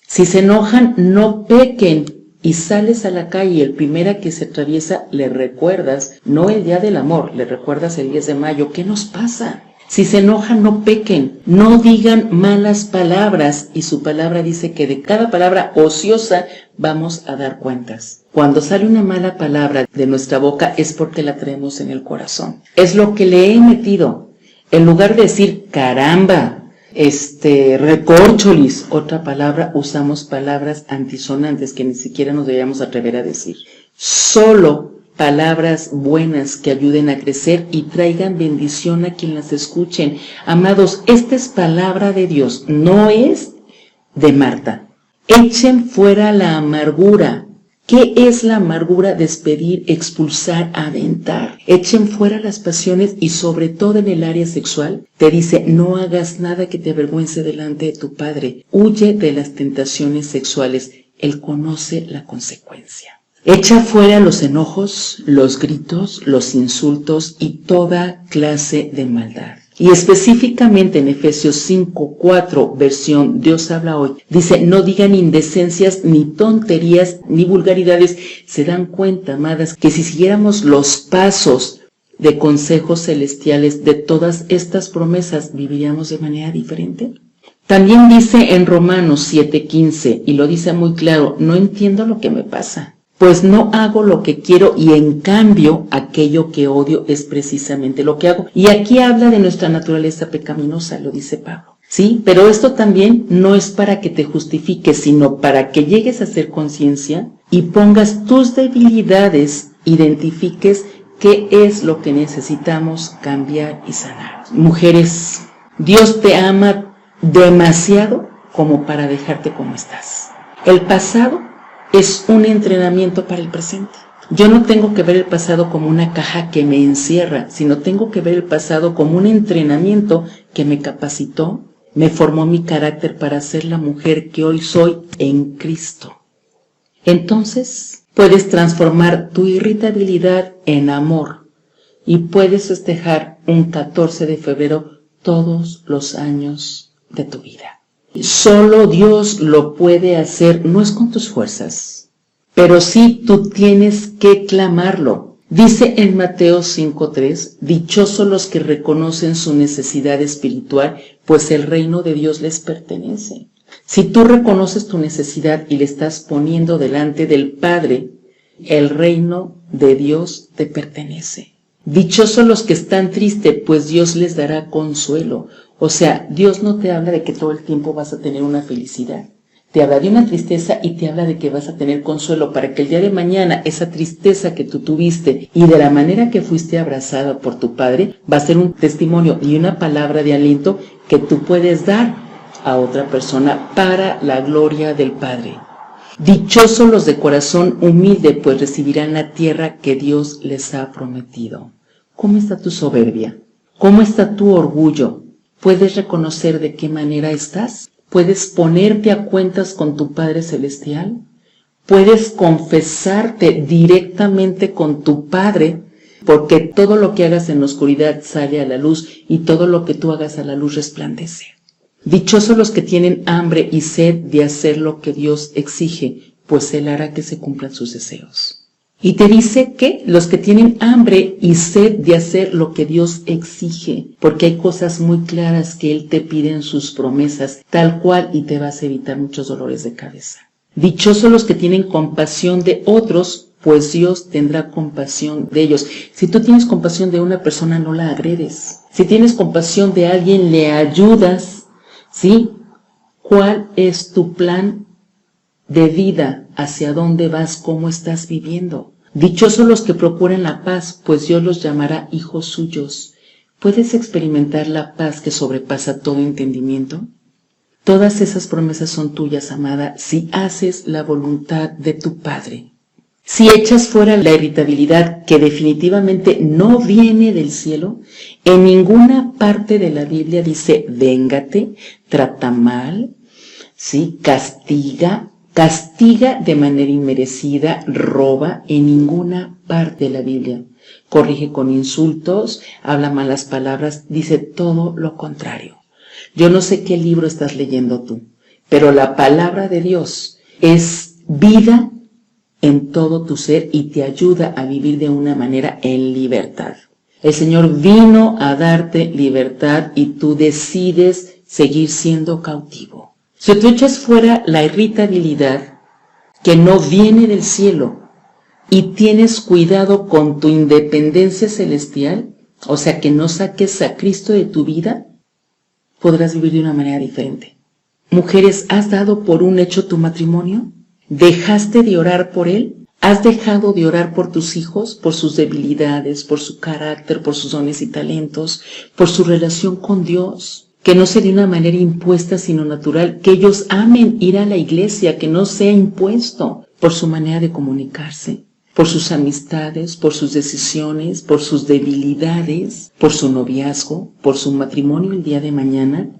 Si se enojan, no pequen, y sales a la calle y el primera que se atraviesa le recuerdas, no el día del amor, le recuerdas el 10 de mayo. ¿Qué nos pasa? Si se enojan, no pequen, no digan malas palabras, y su palabra dice que de cada palabra ociosa vamos a dar cuentas. Cuando sale una mala palabra de nuestra boca es porque la traemos en el corazón. Es lo que le he metido. En lugar de decir caramba, recorcholis, otra palabra, usamos palabras antisonantes que ni siquiera nos deberíamos atrever a decir. Solo palabras buenas que ayuden a crecer y traigan bendición a quien las escuchen. Amados, esta es palabra de Dios, no es de Marta. Echen fuera la amargura. ¿Qué es la amargura? Despedir, expulsar, aventar. Echen fuera las pasiones y sobre todo en el área sexual. Te dice, no hagas nada que te avergüence delante de tu Padre. Huye de las tentaciones sexuales. Él conoce la consecuencia. Echa fuera los enojos, los gritos, los insultos y toda clase de maldad. Y específicamente en Efesios 5:4, versión Dios habla hoy, dice, no digan indecencias, ni tonterías, ni vulgaridades. ¿Se dan cuenta, amadas, que si siguiéramos los pasos de consejos celestiales de todas estas promesas, viviríamos de manera diferente? También dice en Romanos 7:15, y lo dice muy claro, no entiendo lo que me pasa. Pues no hago lo que quiero y en cambio aquello que odio es precisamente lo que hago. Y aquí habla de nuestra naturaleza pecaminosa, lo dice Pablo. Sí, pero esto también no es para que te justifiques, sino para que llegues a hacer conciencia y pongas tus debilidades, identifiques qué es lo que necesitamos cambiar y sanar. Mujeres, Dios te ama demasiado como para dejarte como estás. El pasado es un entrenamiento para el presente. Yo no tengo que ver el pasado como una caja que me encierra, sino tengo que ver el pasado como un entrenamiento que me capacitó, me formó mi carácter para ser la mujer que hoy soy en Cristo. Entonces, puedes transformar tu irritabilidad en amor y puedes festejar un 14 de febrero todos los años de tu vida. Solo Dios lo puede hacer, no es con tus fuerzas, pero sí tú tienes que clamarlo. Dice en Mateo 5:3, dichosos los que reconocen su necesidad espiritual, pues el reino de Dios les pertenece. Si tú reconoces tu necesidad y le estás poniendo delante del Padre, el reino de Dios te pertenece. Dichosos los que están tristes, pues Dios les dará consuelo. O sea, Dios no te habla de que todo el tiempo vas a tener una felicidad. Te habla de una tristeza y te habla de que vas a tener consuelo para que el día de mañana esa tristeza que tú tuviste y de la manera que fuiste abrazada por tu Padre va a ser un testimonio y una palabra de aliento que tú puedes dar a otra persona para la gloria del Padre. Dichosos los de corazón humilde, pues recibirán la tierra que Dios les ha prometido. ¿Cómo está tu soberbia? ¿Cómo está tu orgullo? ¿Puedes reconocer de qué manera estás? ¿Puedes ponerte a cuentas con tu Padre Celestial? ¿Puedes confesarte directamente con tu Padre? Porque todo lo que hagas en la oscuridad sale a la luz y todo lo que tú hagas a la luz resplandece. Dichosos los que tienen hambre y sed de hacer lo que Dios exige, pues Él hará que se cumplan sus deseos. Y te dice que los que tienen hambre y sed de hacer lo que Dios exige, porque hay cosas muy claras que Él te pide en sus promesas, tal cual, y te vas a evitar muchos dolores de cabeza. Dichosos los que tienen compasión de otros, pues Dios tendrá compasión de ellos. Si tú tienes compasión de una persona, no la agredes. Si tienes compasión de alguien, le ayudas, ¿sí? ¿Cuál es tu plan de vida? ¿Hacia dónde vas? ¿Cómo estás viviendo? Dichosos los que procuran la paz, pues Dios los llamará hijos suyos. ¿Puedes experimentar la paz que sobrepasa todo entendimiento? Todas esas promesas son tuyas, amada, si haces la voluntad de tu Padre. Si echas fuera la irritabilidad que definitivamente no viene del cielo, en ninguna parte de la Biblia dice véngate, trata mal, ¿sí? Castiga de manera inmerecida, roba, en ninguna parte de la Biblia. Corrige con insultos, habla malas palabras, dice todo lo contrario. Yo no sé qué libro estás leyendo tú, pero la palabra de Dios es vida en todo tu ser y te ayuda a vivir de una manera en libertad. El Señor vino a darte libertad y tú decides seguir siendo cautivo. Si tú echas fuera la irritabilidad que no viene del cielo y tienes cuidado con tu independencia celestial, o sea que no saques a Cristo de tu vida, podrás vivir de una manera diferente. Mujeres, ¿has dado por un hecho tu matrimonio? ¿Dejaste de orar por él? ¿Has dejado de orar por tus hijos, por sus debilidades, por su carácter, por sus dones y talentos, por su relación con Dios? Que no sea de una manera impuesta, sino natural. Que ellos amen ir a la iglesia, que no sea impuesto por su manera de comunicarse, por sus amistades, por sus decisiones, por sus debilidades, por su noviazgo, por su matrimonio el día de mañana,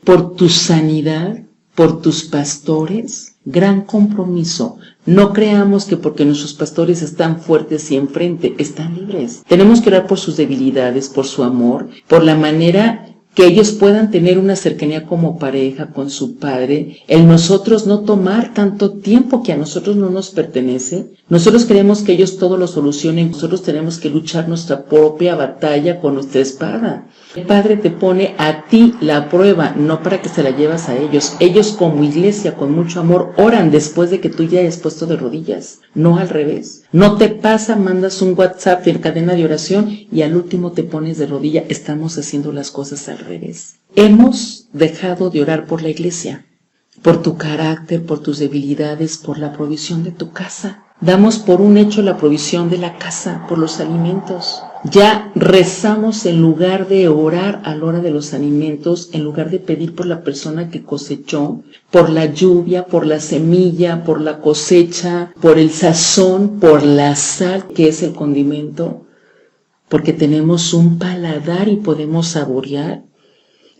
por tu sanidad, por tus pastores. Gran compromiso. No creamos que porque nuestros pastores están fuertes y enfrente, están libres. Tenemos que orar por sus debilidades, por su amor, por la manera que ellos puedan tener una cercanía como pareja con su Padre, el nosotros no tomar tanto tiempo que a nosotros no nos pertenece. Nosotros queremos que ellos todo lo solucionen, nosotros tenemos que luchar nuestra propia batalla con nuestra espada. El Padre te pone a ti la prueba, no para que se la llevas a ellos. Ellos como iglesia, con mucho amor, oran después de que tú ya hayas puesto de rodillas, no al revés. No te pasa, mandas un WhatsApp en cadena de oración y al último te pones de rodilla. Estamos haciendo las cosas al revés. Hemos dejado de orar por la iglesia, por tu carácter, por tus debilidades, por la provisión de tu casa. Damos por un hecho la provisión de la casa, por los alimentos. Ya rezamos en lugar de orar a la hora de los alimentos, en lugar de pedir por la persona que cosechó, por la lluvia, por la semilla, por la cosecha, por el sazón, por la sal, que es el condimento, porque tenemos un paladar y podemos saborear.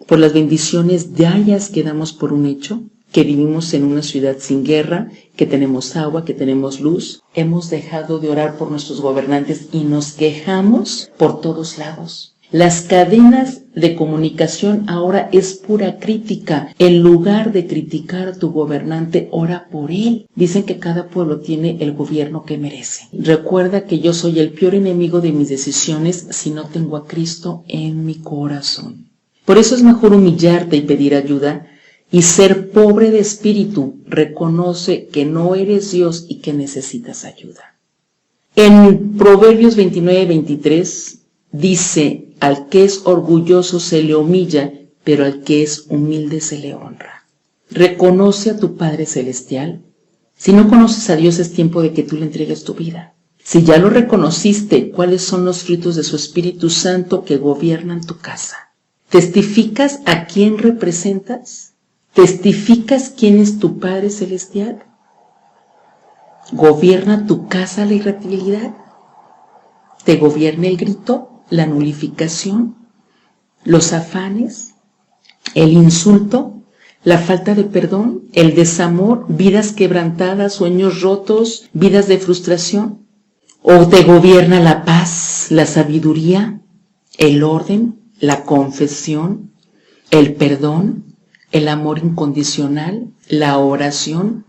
por las bendiciones diarias que damos por un hecho, que vivimos en una ciudad sin guerra, que tenemos agua, que tenemos luz. Hemos dejado de orar por nuestros gobernantes y nos quejamos por todos lados. Las cadenas de comunicación ahora es pura crítica. En lugar de criticar a tu gobernante, ora por él. Dicen que cada pueblo tiene el gobierno que merece. Recuerda que yo soy el peor enemigo de mis decisiones si no tengo a Cristo en mi corazón. Por eso es mejor humillarte y pedir ayuda y ser pobre de espíritu. Reconoce que no eres Dios y que necesitas ayuda. En Proverbios 29-23 dice: al que es orgulloso se le humilla, pero al que es humilde se le honra. Reconoce a tu Padre Celestial. Si no conoces a Dios, es tiempo de que tú le entregues tu vida. Si ya lo reconociste, ¿cuáles son los frutos de su Espíritu Santo que gobiernan tu casa? ¿Testificas a quién representas? ¿Testificas quién es tu Padre Celestial? ¿Gobierna tu casa la irritabilidad? ¿Te gobierna el grito? ¿La nulificación? ¿Los afanes? ¿El insulto? ¿La falta de perdón? ¿El desamor? ¿Vidas quebrantadas? ¿Sueños rotos? ¿Vidas de frustración? ¿O te gobierna la paz, la sabiduría, el orden, la confesión, el perdón, el amor incondicional, la oración,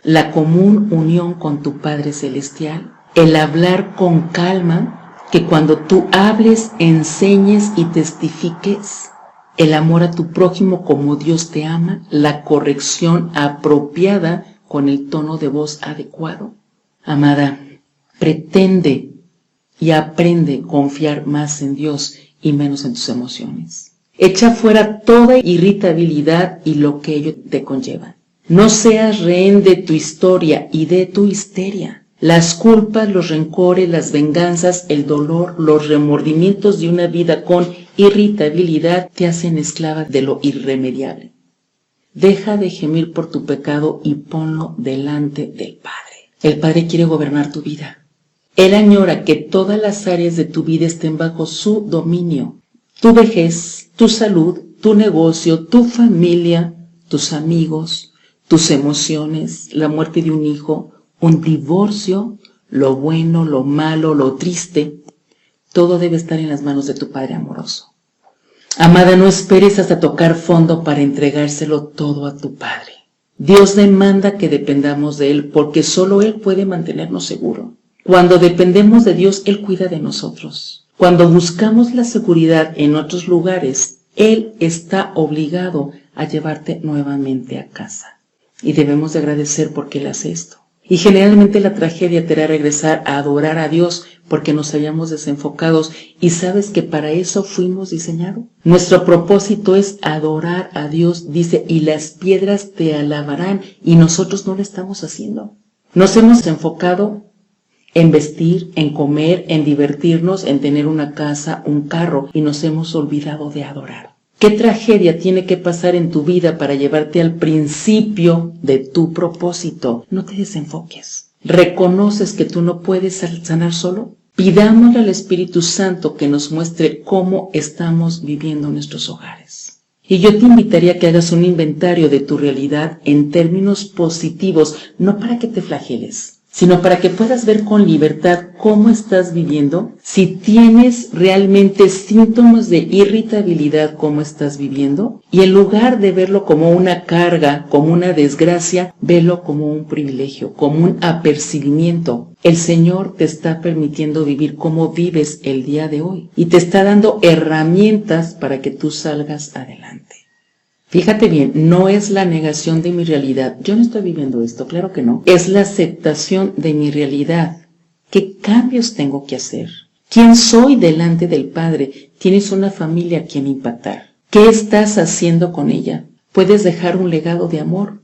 la común unión con tu Padre Celestial, el hablar con calma, que cuando tú hables, enseñes y testifiques, el amor a tu prójimo como Dios te ama, la corrección apropiada con el tono de voz adecuado? Amada, pretende y aprende a confiar más en Dios y menos en tus emociones. Echa fuera toda irritabilidad y lo que ello te conlleva. No seas rehén de tu historia y de tu histeria. Las culpas, los rencores, las venganzas, el dolor, los remordimientos de una vida con irritabilidad te hacen esclava de lo irremediable. Deja de gemir por tu pecado y ponlo delante del Padre. El Padre quiere gobernar tu vida. Él añora que todas las áreas de tu vida estén bajo su dominio. Tu vejez, tu salud, tu negocio, tu familia, tus amigos, tus emociones, la muerte de un hijo, un divorcio, lo bueno, lo malo, lo triste, todo debe estar en las manos de tu Padre amoroso. Amada, no esperes hasta tocar fondo para entregárselo todo a tu Padre. Dios demanda que dependamos de Él porque solo Él puede mantenernos seguros. Cuando dependemos de Dios, Él cuida de nosotros. Cuando buscamos la seguridad en otros lugares, Él está obligado a llevarte nuevamente a casa. Y debemos de agradecer porque Él hace esto. Y generalmente la tragedia te hará regresar a adorar a Dios porque nos hayamos desenfocados y sabes que para eso fuimos diseñados. Nuestro propósito es adorar a Dios, dice, y las piedras te alabarán y nosotros no lo estamos haciendo. Nos hemos enfocado en vestir, en comer, en divertirnos, en tener una casa, un carro y nos hemos olvidado de adorar. ¿Qué tragedia tiene que pasar en tu vida para llevarte al principio de tu propósito? No te desenfoques. ¿Reconoces que tú no puedes sanar solo? Pidámosle al Espíritu Santo que nos muestre cómo estamos viviendo nuestros hogares. Y yo te invitaría a que hagas un inventario de tu realidad en términos positivos, no para que te flageles, sino para que puedas ver con libertad cómo estás viviendo, si tienes realmente síntomas de irritabilidad, cómo estás viviendo, y en lugar de verlo como una carga, como una desgracia, velo como un privilegio, como un apercibimiento. El Señor te está permitiendo vivir como vives el día de hoy, y te está dando herramientas para que tú salgas adelante. Fíjate bien, no es la negación de mi realidad. Yo no estoy viviendo esto, claro que no. Es la aceptación de mi realidad. ¿Qué cambios tengo que hacer? ¿Quién soy delante del Padre? Tienes una familia a quien impactar. ¿Qué estás haciendo con ella? Puedes dejar un legado de amor,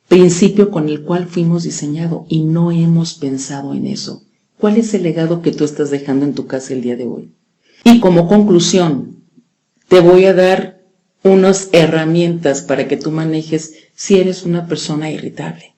principio con el cual fuimos diseñados y no hemos pensado en eso. ¿Cuál es el legado que tú estás dejando en tu casa el día de hoy? Y como conclusión, te voy a dar unas herramientas para que tú manejes si eres una persona irritable.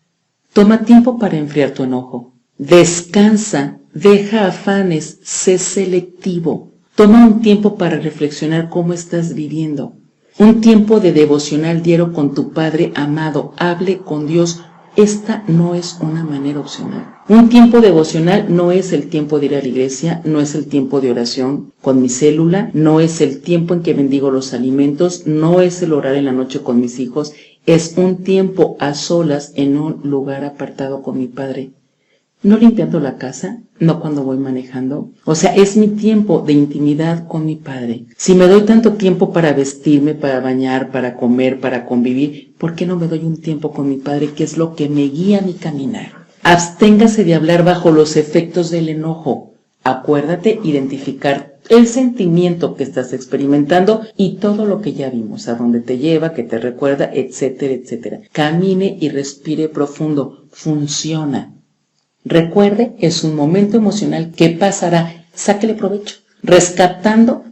Toma tiempo para enfriar tu enojo. Descansa, deja afanes, sé selectivo. Toma un tiempo para reflexionar cómo estás viviendo. Un tiempo de devocional diario con tu Padre amado. Hable con Dios. Esta no es una manera opcional. Un tiempo devocional no es el tiempo de ir a la iglesia, no es el tiempo de oración con mi célula, no es el tiempo en que bendigo los alimentos, no es el orar en la noche con mis hijos, es un tiempo a solas en un lugar apartado con mi Padre. No limpiando la casa, no cuando voy manejando. O sea, es mi tiempo de intimidad con mi Padre. Si me doy tanto tiempo para vestirme, para bañar, para comer, para convivir, ¿por qué no me doy un tiempo con mi Padre, que es lo que me guía a mi caminar? Absténgase de hablar bajo los efectos del enojo. Acuérdate identificar el sentimiento que estás experimentando y todo lo que ya vimos, a dónde te lleva, qué te recuerda, etcétera, etcétera. Camine y respire profundo. Funciona. Recuerde, es un momento emocional que pasará. Sáquele provecho, rescatando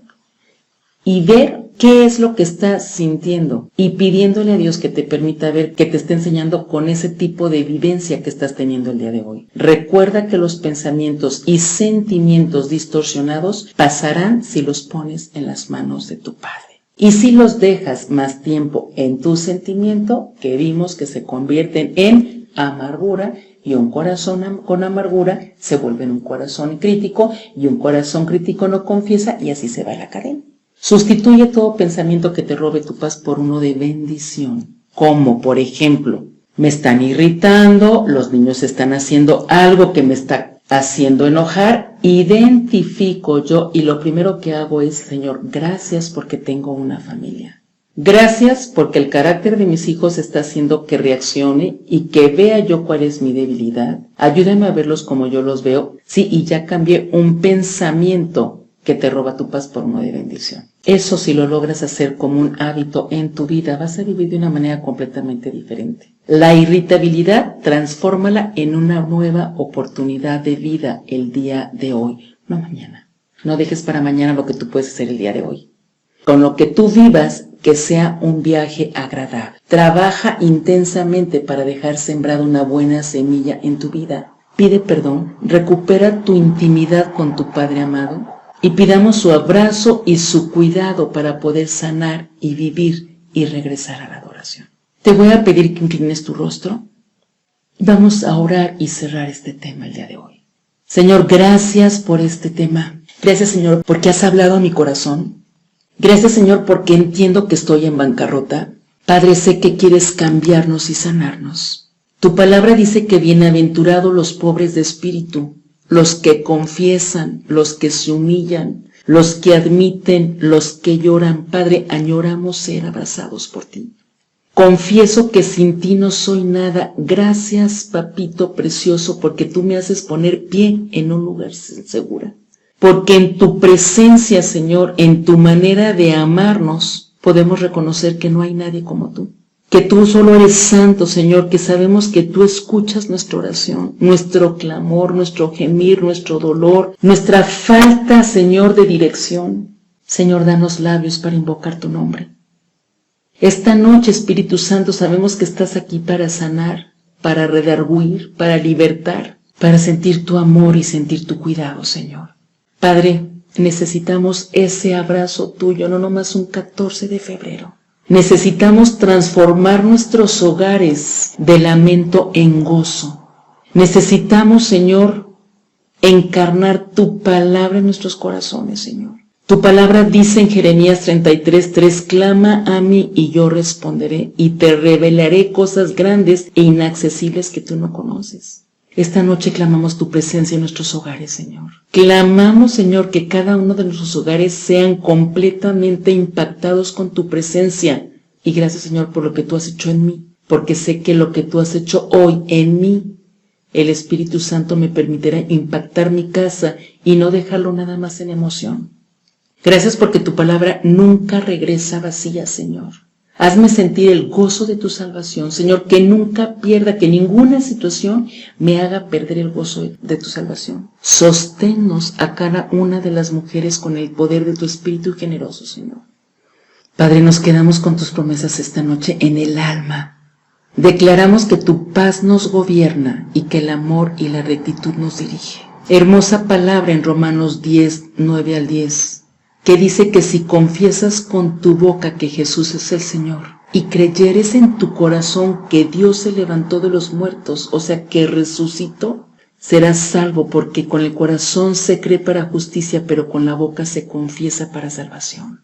y ver qué es lo que estás sintiendo y pidiéndole a Dios que te permita ver, que te esté enseñando con ese tipo de vivencia que estás teniendo el día de hoy. Recuerda que los pensamientos y sentimientos distorsionados pasarán si los pones en las manos de tu Padre. Y si los dejas más tiempo en tu sentimiento, que vimos que se convierten en amargura, y un corazón con amargura se vuelve en un corazón crítico, y un corazón crítico no confiesa, y así se va la cadena. Sustituye todo pensamiento que te robe tu paz por uno de bendición, como por ejemplo, me están irritando, los niños están haciendo algo que me está haciendo enojar, identifico yo y lo primero que hago es, Señor, gracias porque tengo una familia. Gracias porque el carácter de mis hijos está haciendo que reaccione y que vea yo cuál es mi debilidad. Ayúdame a verlos como yo los veo. Sí, y ya cambié un pensamiento que te roba tu paz por uno de bendición. Eso, si lo logras hacer como un hábito en tu vida, vas a vivir de una manera completamente diferente. La irritabilidad, transfórmala en una nueva oportunidad de vida el día de hoy, no mañana. No dejes para mañana lo que tú puedes hacer el día de hoy. Con lo que tú vivas, que sea un viaje agradable. Trabaja intensamente para dejar sembrada una buena semilla en tu vida. Pide perdón, recupera tu intimidad con tu Padre amado y pidamos su abrazo y su cuidado para poder sanar y vivir y regresar a la adoración. Te voy a pedir que inclines tu rostro. Vamos a orar y cerrar este tema el día de hoy. Señor, gracias por este tema. Gracias, Señor, porque has hablado a mi corazón. Gracias, Señor, porque entiendo que estoy en bancarrota. Padre, sé que quieres cambiarnos y sanarnos. Tu palabra dice que bienaventurados los pobres de espíritu, los que confiesan, los que se humillan, los que admiten, los que lloran. Padre, añoramos ser abrazados por ti. Confieso que sin ti no soy nada. Gracias, papito precioso, porque tú me haces poner pie en un lugar seguro. Porque en tu presencia, Señor, en tu manera de amarnos, podemos reconocer que no hay nadie como tú. Que tú solo eres santo, Señor, que sabemos que tú escuchas nuestra oración, nuestro clamor, nuestro gemir, nuestro dolor, nuestra falta, Señor, de dirección. Señor, danos labios para invocar tu nombre. Esta noche, Espíritu Santo, sabemos que estás aquí para sanar, para redarguir, para libertar, para sentir tu amor y sentir tu cuidado, Señor. Padre, necesitamos ese abrazo tuyo, no nomás un 14 de febrero. Necesitamos transformar nuestros hogares de lamento en gozo. Necesitamos, Señor, encarnar tu palabra en nuestros corazones, Señor. Tu palabra dice en Jeremías 33:3, clama a mí y yo responderé y te revelaré cosas grandes e inaccesibles que tú no conoces. Esta noche clamamos tu presencia en nuestros hogares, Señor. Clamamos, Señor, que cada uno de nuestros hogares sean completamente impactados con tu presencia. Y gracias, Señor, por lo que tú has hecho en mí, porque sé que lo que tú has hecho hoy en mí, el Espíritu Santo me permitirá impactar mi casa y no dejarlo nada más en emoción. Gracias porque tu palabra nunca regresa vacía, Señor. Hazme sentir el gozo de tu salvación, Señor, que nunca pierda, que ninguna situación me haga perder el gozo de tu salvación. Sosténnos a cada una de las mujeres con el poder de tu Espíritu generoso, Señor. Padre, nos quedamos con tus promesas esta noche en el alma. Declaramos que tu paz nos gobierna y que el amor y la rectitud nos dirige. Hermosa palabra en Romanos 10:9-10. que dice que si confiesas con tu boca que Jesús es el Señor y creyeres en tu corazón que Dios se levantó de los muertos, o sea, que resucitó, serás salvo, porque con el corazón se cree para justicia, pero con la boca se confiesa para salvación.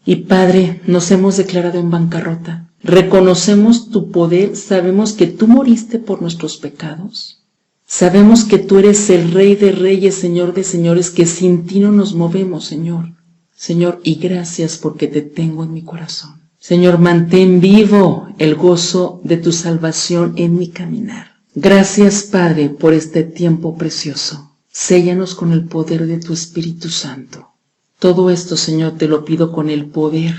Y Padre, nos hemos declarado en bancarrota. Reconocemos tu poder, sabemos que tú moriste por nuestros pecados. Sabemos que tú eres el Rey de Reyes, Señor de Señores, que sin ti no nos movemos, Señor. Señor, y gracias porque te tengo en mi corazón. Señor, mantén vivo el gozo de tu salvación en mi caminar. Gracias, Padre, por este tiempo precioso. Séllanos con el poder de tu Espíritu Santo. Todo esto, Señor, te lo pido con el poder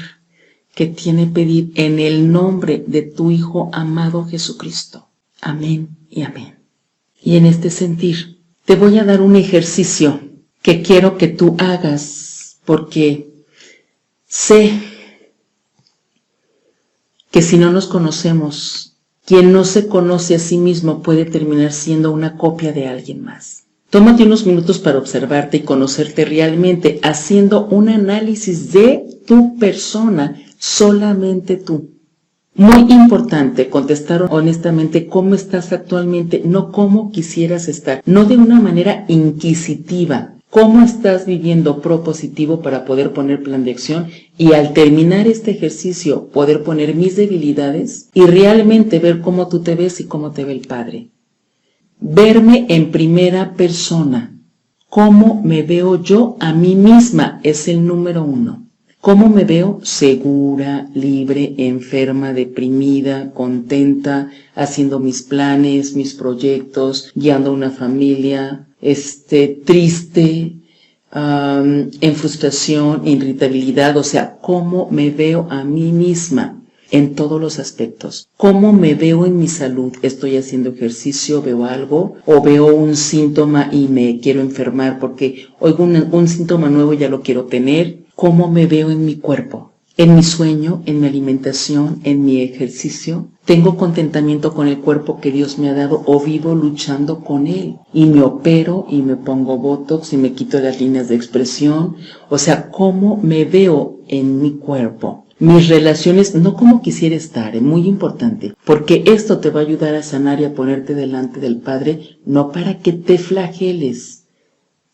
que tiene pedir en el nombre de tu Hijo amado Jesucristo. Amén y amén. Y en este sentir, te voy a dar un ejercicio que quiero que tú hagas, porque sé que si no nos conocemos, quien no se conoce a sí mismo puede terminar siendo una copia de alguien más. Tómate unos minutos para observarte y conocerte realmente, haciendo un análisis de tu persona, solamente tú. Muy importante contestar honestamente cómo estás actualmente, no cómo quisieras estar, no de una manera inquisitiva. Cómo estás viviendo propositivo para poder poner plan de acción y al terminar este ejercicio poder poner mis debilidades y realmente ver cómo tú te ves y cómo te ve el Padre. Verme en primera persona. Cómo me veo yo a mí misma es el número 1. ¿Cómo me veo? Segura, libre, enferma, deprimida, contenta, haciendo mis planes, mis proyectos, guiando a una familia, triste, en frustración, en irritabilidad, o sea, ¿cómo me veo a mí misma en todos los aspectos? ¿Cómo me veo en mi salud? ¿Estoy haciendo ejercicio, veo algo? ¿O veo un síntoma y me quiero enfermar porque oigo un síntoma nuevo y ya lo quiero tener? ¿Cómo me veo en mi cuerpo? En mi sueño, en mi alimentación, en mi ejercicio. ¿Tengo contentamiento con el cuerpo que Dios me ha dado o vivo luchando con él? Y me opero y me pongo botox y me quito las líneas de expresión. O sea, ¿cómo me veo en mi cuerpo? Mis relaciones, no como quisiera estar, es muy importante, porque esto te va a ayudar a sanar y a ponerte delante del Padre, no para que te flageles,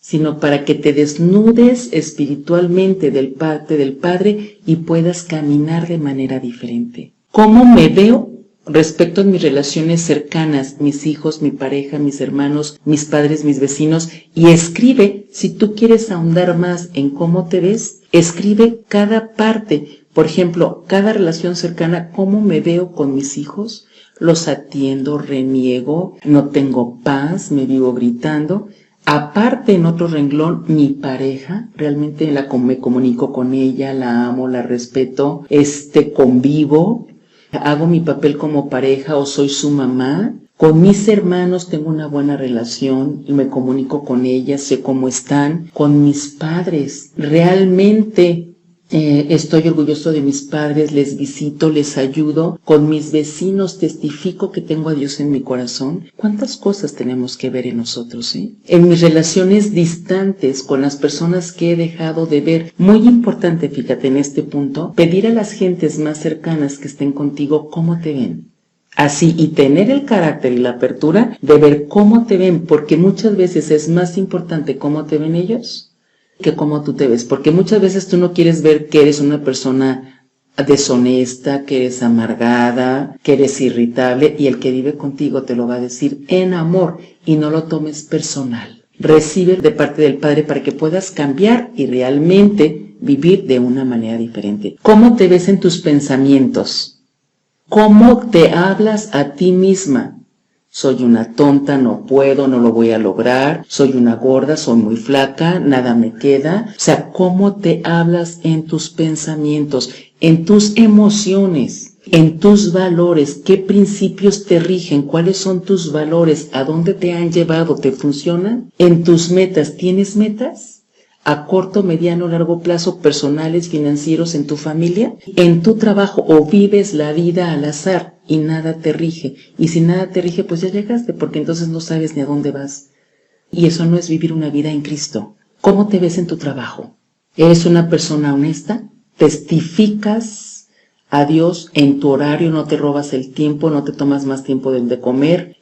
sino para que te desnudes espiritualmente del parte del Padre y puedas caminar de manera diferente. ¿Cómo me veo respecto a mis relaciones cercanas, mis hijos, mi pareja, mis hermanos, mis padres, mis vecinos? Y escribe, si tú quieres ahondar más en cómo te ves, escribe cada parte. Por ejemplo, cada relación cercana, ¿cómo me veo con mis hijos? Los atiendo, reniego, no tengo paz, me vivo gritando. Aparte, en otro renglón, mi pareja, realmente me comunico con ella, la amo, la respeto, convivo, hago mi papel como pareja o soy su mamá. Con mis hermanos tengo una buena relación y me comunico con ellas, sé cómo están. Con mis padres, realmente estoy orgulloso de mis padres, les visito, les ayudo. Con mis vecinos testifico que tengo a Dios en mi corazón. ¿Cuántas cosas tenemos que ver en nosotros? En mis relaciones distantes con las personas que he dejado de ver, muy importante, fíjate en este punto, pedir a las gentes más cercanas que estén contigo cómo te ven. Así, y tener el carácter y la apertura de ver cómo te ven, porque muchas veces es más importante cómo te ven ellos que cómo tú te ves, porque muchas veces tú no quieres ver que eres una persona deshonesta, que eres amargada, que eres irritable, y el que vive contigo te lo va a decir en amor y no lo tomes personal. Recibe de parte del Padre para que puedas cambiar y realmente vivir de una manera diferente. ¿Cómo te ves en tus pensamientos? ¿Cómo te hablas a ti misma? Soy una tonta, no puedo, no lo voy a lograr, soy una gorda, soy muy flaca, nada me queda. O sea, ¿cómo te hablas en tus pensamientos, en tus emociones, en tus valores? ¿Qué principios te rigen? ¿Cuáles son tus valores? ¿A dónde te han llevado? ¿Te funcionan? En tus metas, ¿tienes metas? ¿A corto, mediano, largo plazo, personales, financieros, en tu familia? ¿En tu trabajo o vives la vida al azar y nada te rige? Y si nada te rige, pues ya llegaste, porque entonces no sabes ni a dónde vas. Y eso no es vivir una vida en Cristo. ¿Cómo te ves en tu trabajo? ¿Eres una persona honesta? ¿Testificas a Dios en tu horario? ¿No te robas el tiempo? ¿No te tomas más tiempo del de comer?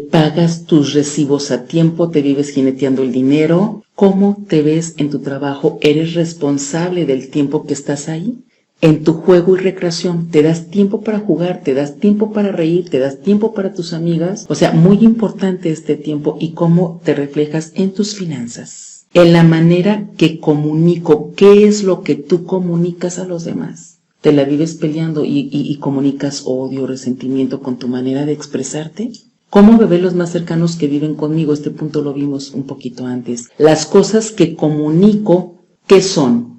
¿Pagas tus recibos a tiempo? ¿Te vives jineteando el dinero? ¿Cómo te ves en tu trabajo? ¿Eres responsable del tiempo que estás ahí? En tu juego y recreación, ¿te das tiempo para jugar? ¿Te das tiempo para reír? ¿Te das tiempo para tus amigas? O sea, muy importante este tiempo y cómo te reflejas en tus finanzas. En la manera que comunico, ¿qué es lo que tú comunicas a los demás? ¿Te la vives peleando y comunicas odio, resentimiento con tu manera de expresarte? ¿Cómo me ven los más cercanos que viven conmigo? Este punto lo vimos un poquito antes. Las cosas que comunico, ¿qué son?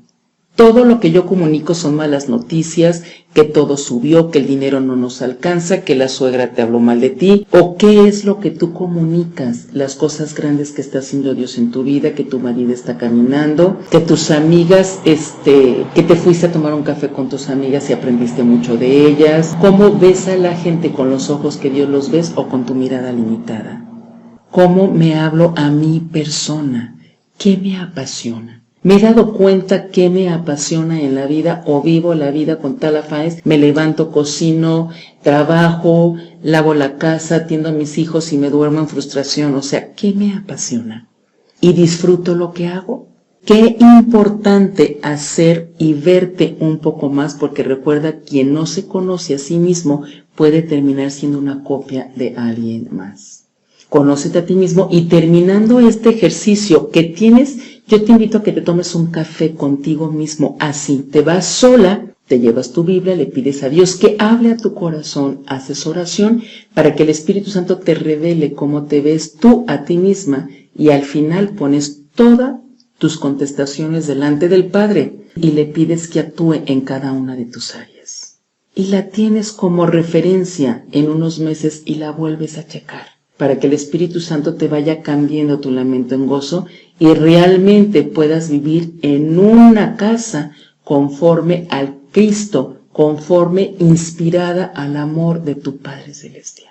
Todo lo que yo comunico son malas noticias, que todo subió, que el dinero no nos alcanza, que la suegra te habló mal de ti. ¿O qué es lo que tú comunicas? Las cosas grandes que está haciendo Dios en tu vida, que tu marido está caminando, que tus amigas, que te fuiste a tomar un café con tus amigas y aprendiste mucho de ellas. ¿Cómo ves a la gente con los ojos que Dios los ves o con tu mirada limitada? ¿Cómo me hablo a mi persona? ¿Qué me apasiona? Me he dado cuenta que me apasiona en la vida o vivo la vida con tal afanes. Me levanto, cocino, trabajo, lavo la casa, atiendo a mis hijos y me duermo en frustración. O sea, ¿qué me apasiona? ¿Y disfruto lo que hago? Qué importante hacer y verte un poco más, porque recuerda, quien no se conoce a sí mismo puede terminar siendo una copia de alguien más. Conócete a ti mismo y terminando este ejercicio que tienes, yo te invito a que te tomes un café contigo mismo, así, te vas sola, te llevas tu Biblia, le pides a Dios que hable a tu corazón, haces oración para que el Espíritu Santo te revele cómo te ves tú a ti misma y al final pones todas tus contestaciones delante del Padre y le pides que actúe en cada una de tus áreas. Y la tienes como referencia en unos meses y la vuelves a checar, para que el Espíritu Santo te vaya cambiando tu lamento en gozo y realmente puedas vivir en una casa conforme al Cristo, conforme inspirada al amor de tu Padre Celestial.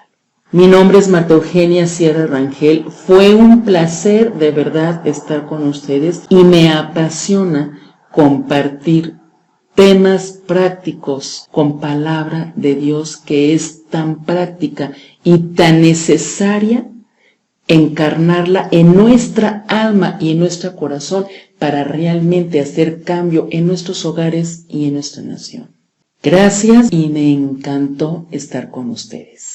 Mi nombre es Marta Eugenia Sierra Rangel. Fue un placer de verdad estar con ustedes y me apasiona compartir temas prácticos con palabra de Dios que es tan práctica y tan necesaria encarnarla en nuestra alma y en nuestro corazón para realmente hacer cambio en nuestros hogares y en nuestra nación. Gracias y me encantó estar con ustedes.